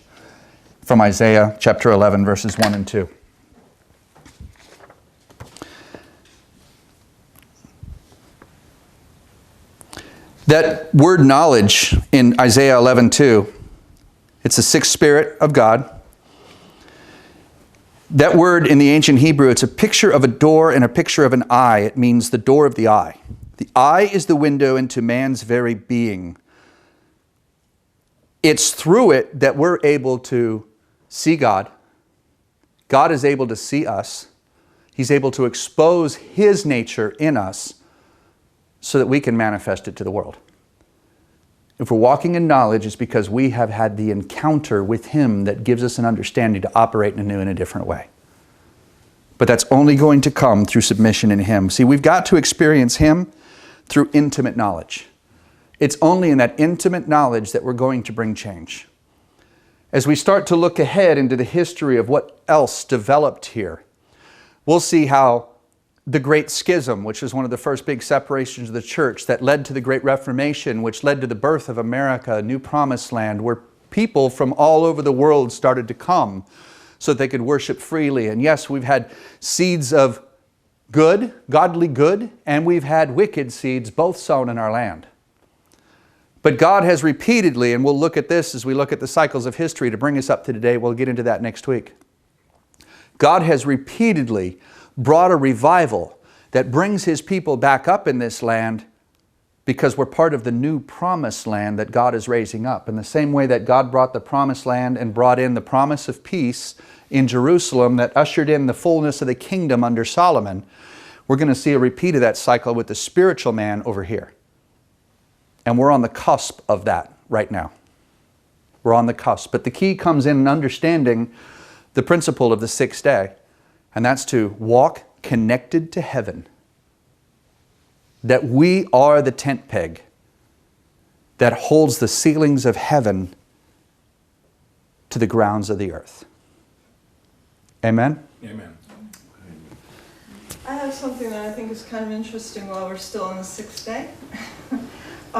from Isaiah chapter 11, verses 1 and 2. That word knowledge in Isaiah 11:2, it's the sixth Spirit of God. That word in the ancient Hebrew, it's a picture of a door and a picture of an eye. It means the door of the eye. The eye is the window into man's very being. It's through it that we're able to see God. God is able to see us. He's able to expose His nature in us so that we can manifest it to the world. If we're walking in knowledge, it's because we have had the encounter with Him that gives us an understanding to operate in a new and a different way. But that's only going to come through submission in Him. See, we've got to experience Him through intimate knowledge. It's only in that intimate knowledge that we're going to bring change. As we start to look ahead into the history of what else developed here, we'll see how the Great Schism, which is one of the first big separations of the church that led to the Great Reformation, which led to the birth of America, a new promised land, where people from all over the world started to come so that they could worship freely. And yes, we've had seeds of good, godly good, and we've had wicked seeds, both sown in our land. But God has repeatedly, and we'll look at this as we look at the cycles of history to bring us up to today. We'll get into that next week. God has repeatedly brought a revival that brings His people back up in this land because we're part of the new promised land that God is raising up. In the same way that God brought the promised land and brought in the promise of peace in Jerusalem that ushered in the fullness of the kingdom under Solomon, we're going to see a repeat of that cycle with the spiritual man over here. And we're on the cusp of that right now. We're on the cusp. But the key comes in understanding the principle of the sixth day. And that's to walk connected to heaven. That we are the tent peg that holds the ceilings of heaven to the grounds of the earth. Amen?
Amen.
I have something that I think is kind of interesting while we're still on the sixth day.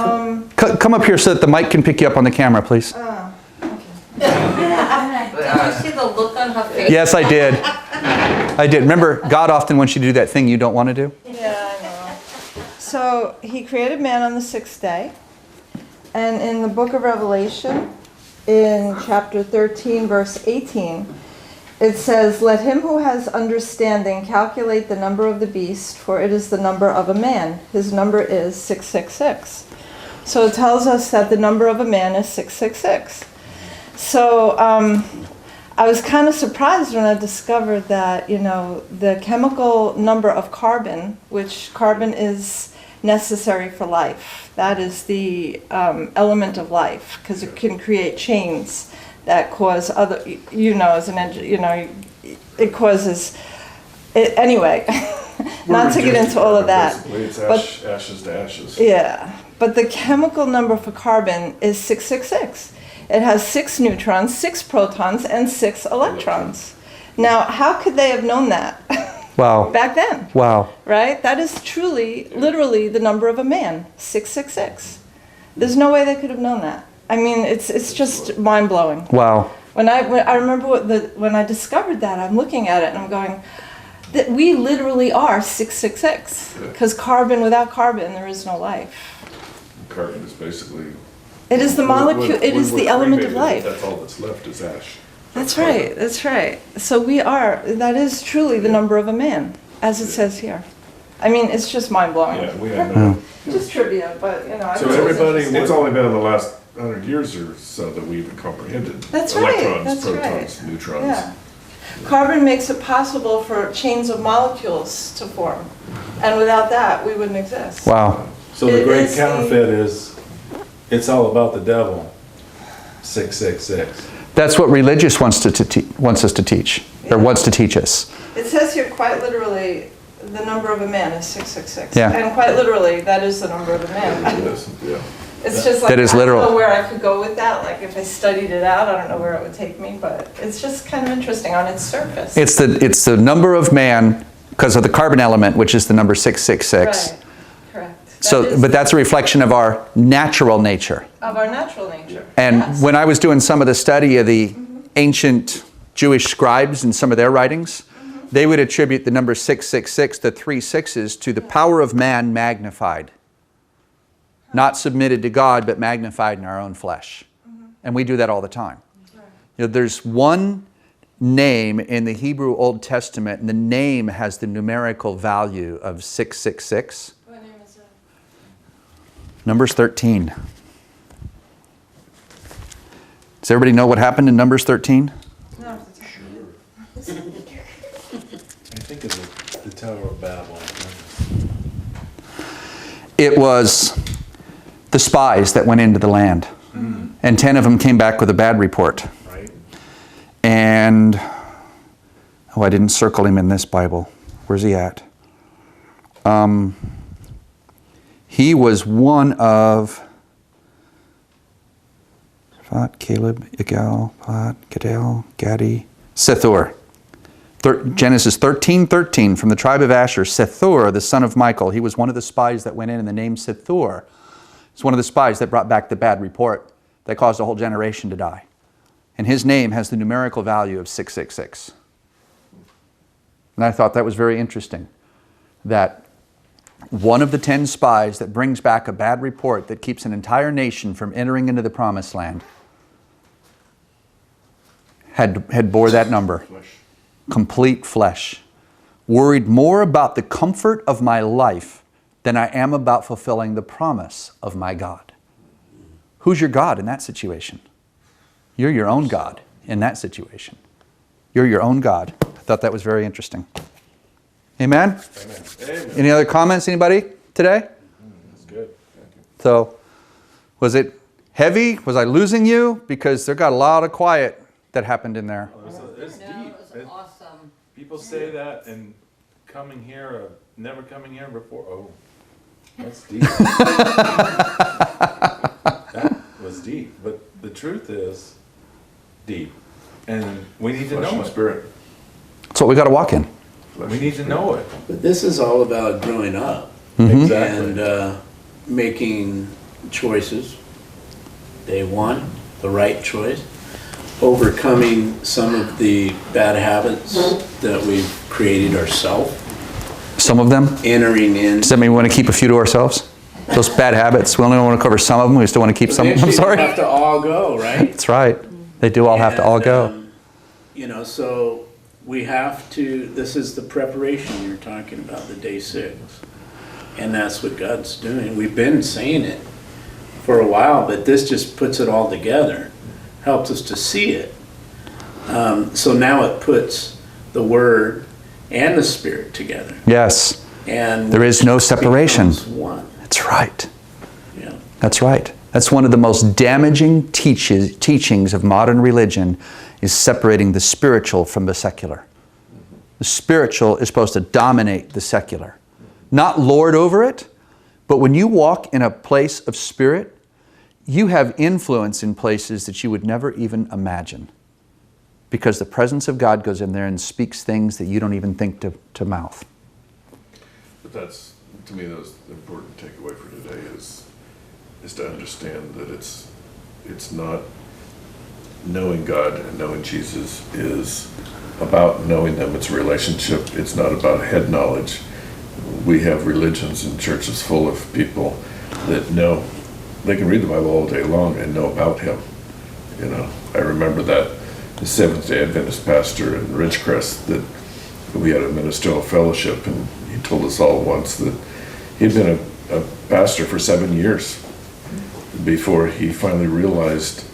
Come up here so that the mic can pick you up on the camera, please.
Okay.
Did you see the look on her face?
Yes, I did. I did. Remember, God often wants you to do that thing you don't want to do?
Yeah, I know. So He created man on the sixth day. And in the book of Revelation, in chapter 13, verse 18, it says, "Let him who has understanding calculate the number of the beast, for it is the number of a man. His number is 666." So it tells us that the number of a man is 666. So I was kind of surprised when I discovered that, the chemical number of carbon, which carbon is necessary for life. That is the element of life, because it can create chains that cause other, as an engine, it causes, anyway, not to get into all of that.
Basically, it's
But-
ashes to ashes.
Yeah, but the chemical number for carbon is 666. It has 6 neutrons, 6 protons, and 6 electrons. Now, how could they have known that
Wow.
back then?
Wow.
Right? That is truly, literally the number of a man, 666. There's no way they could have known that. I mean, it's just mind-blowing.
Wow.
When I remember when I discovered that, I'm looking at it and I'm going, that we literally are 666. Because carbon, without carbon, there is no life.
Carbon is basically.
It is the molecule, it is
when
the
we're
element of
cremated,
life.
That's all that's left is ash.
That's right, that's right. So that is truly the number of a man, as it says here. I mean, it's just mind-blowing.
Yeah, we had no.
Just trivia, but, I
So
thought it was
everybody,
interesting.
it's only been in the last 100 years or so that we even comprehended.
That's right,
Electrons,
that's
protons,
right.
neutrons.
Yeah. Carbon makes it possible for chains of molecules to form. And without that, we wouldn't exist.
Wow.
So the
It
great
is the-
counterfeit is, it's all about the devil, 666.
That's what religious wants us to teach, or
Yeah.
wants to teach us.
It says here quite literally, the number of a man is 666.
Yeah.
And quite literally, that is the number of a man.
It is, yeah.
It's just like,
That is
I don't
literal.
know where I could go with that. Like if I studied it out, I don't know where it would take me, but it's just kind of interesting on its surface.
It's the number of man because of the carbon element, which is the number 666.
Right, correct.
So,
That is
but that's a reflection of our natural nature.
of our natural nature.
And
Yes.
when I was doing some of the study of the ancient Jewish scribes and some of their writings, they would attribute the number 666, the 3 sixes, to the power of man magnified. Not submitted to God, but magnified in our own flesh. And we do that all the time. There's one name in the Hebrew Old Testament, and the name has the numerical value of 666.
What name is that?
Numbers 13. Does everybody know what happened in Numbers 13?
No,
I think it's the Tower of Babel.
It was the spies that went into the land. And 10 of them came back with a bad report.
Right?
And, I didn't circle him in this Bible. Where's he at? He was one of Caleb, Igal, Pat, Gadel, Gadi, Sethur. Genesis 13:13 from the tribe of Asher, Sethur, the son of Michael. He was one of the spies that went in, and the name Sethur is one of the spies that brought back the bad report that caused a whole generation to die. And his name has the numerical value of 666. And I thought that was very interesting, that one of the 10 spies that brings back a bad report that keeps an entire nation from entering into the promised land had bore that number.
Flesh.
Complete flesh. Worried more about the comfort of my life than I am about fulfilling the promise of my God. Who's your God in that situation? You're your own God in that situation. You're your own God. I thought that was very interesting. Amen?
Amen.
Any other comments, anybody, today?
That's good. Thank you.
So, was it heavy? Was I losing you? Because there got a lot of quiet that happened in there.
It's
No,
deep.
it was awesome.
People say that and coming here or never coming here before. Oh, that's deep. That was deep. But the truth is deep. And we need to
Flesh
know
and
it.
spirit.
That's what we got to walk in.
We need to know it.
But this is all about growing up
Exactly.
and making choices. Day one, the right choice. Overcoming some of the bad habits that we've created ourselves.
Some of them.
Entering in.
Does that mean we want to keep a few to ourselves? Those bad habits. We only want to cover some of them. We still want to keep some of them. I'm
Eventually they
sorry.
have to all go, right?
That's right. They do all have to all go.
So we have to, this is the preparation you're talking about, the day 6. And that's what God's doing. We've been saying it for a while, but this just puts it all together, helps us to see it. So now it puts the Word and the Spirit together.
Yes.
And
There is no separation.
becomes one.
That's right.
Yeah.
That's right. That's one of the most damaging teachings of modern religion, is separating the spiritual from the secular. The spiritual is supposed to dominate the secular. Not lord over it, but when you walk in a place of spirit, you have influence in places that you would never even imagine. Because the presence of God goes in there and speaks things that you don't even think to mouth.
But that's, to me, that's the important takeaway for today is to understand that it's not knowing God and knowing Jesus is about knowing them. It's a relationship. It's not about head knowledge. We have religions and churches full of people that know, they can read the Bible all day long and know about Him. You know, I remember that the Seventh-day Adventist pastor in Ridgecrest, that we had a ministerial fellowship, and he told us all once that he'd been a pastor for 7 years before he finally realized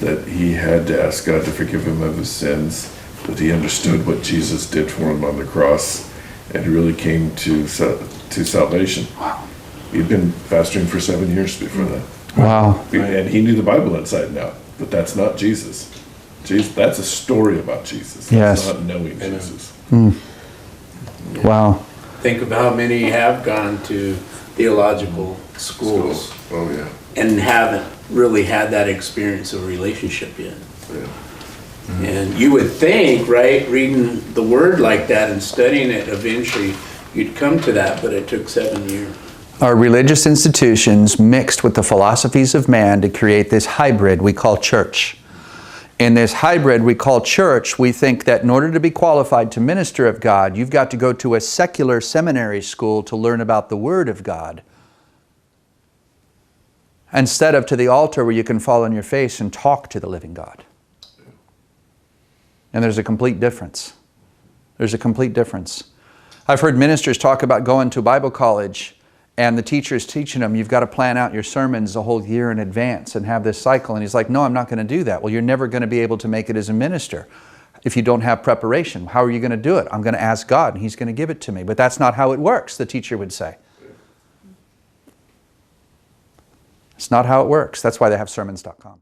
that he had to ask God to forgive him of his sins, that he understood what Jesus did for him on the cross, and he really came to salvation.
Wow.
He'd been pastoring for 7 years before that.
Wow.
And he knew the Bible inside and out, but that's not Jesus. That's a story about Jesus. That's
Yes.
not knowing Jesus.
Wow.
Think of how many have gone to theological schools
Oh, yeah.
and haven't really had that experience of relationship yet.
Yeah.
And you would think, right, reading the Word like that and studying it, eventually you'd come to that, but it took 7 years.
Our religious institutions mixed with the philosophies of man to create this hybrid we call church. In this hybrid we call church, we think that in order to be qualified to minister of God, you've got to go to a secular seminary school to learn about the Word of God, instead of to the altar where you can fall on your face and talk to the living God. And there's a complete difference. There's a complete difference. I've heard ministers talk about going to Bible college and the teacher's teaching them, you've got to plan out your sermons a whole year in advance and have this cycle. And he's like, no, I'm not going to do that. Well, you're never going to be able to make it as a minister if you don't have preparation. How are you going to do it? I'm going to ask God and He's going to give it to me. But that's not how it works, the teacher would say. It's not how it works. That's why they have sermons.com.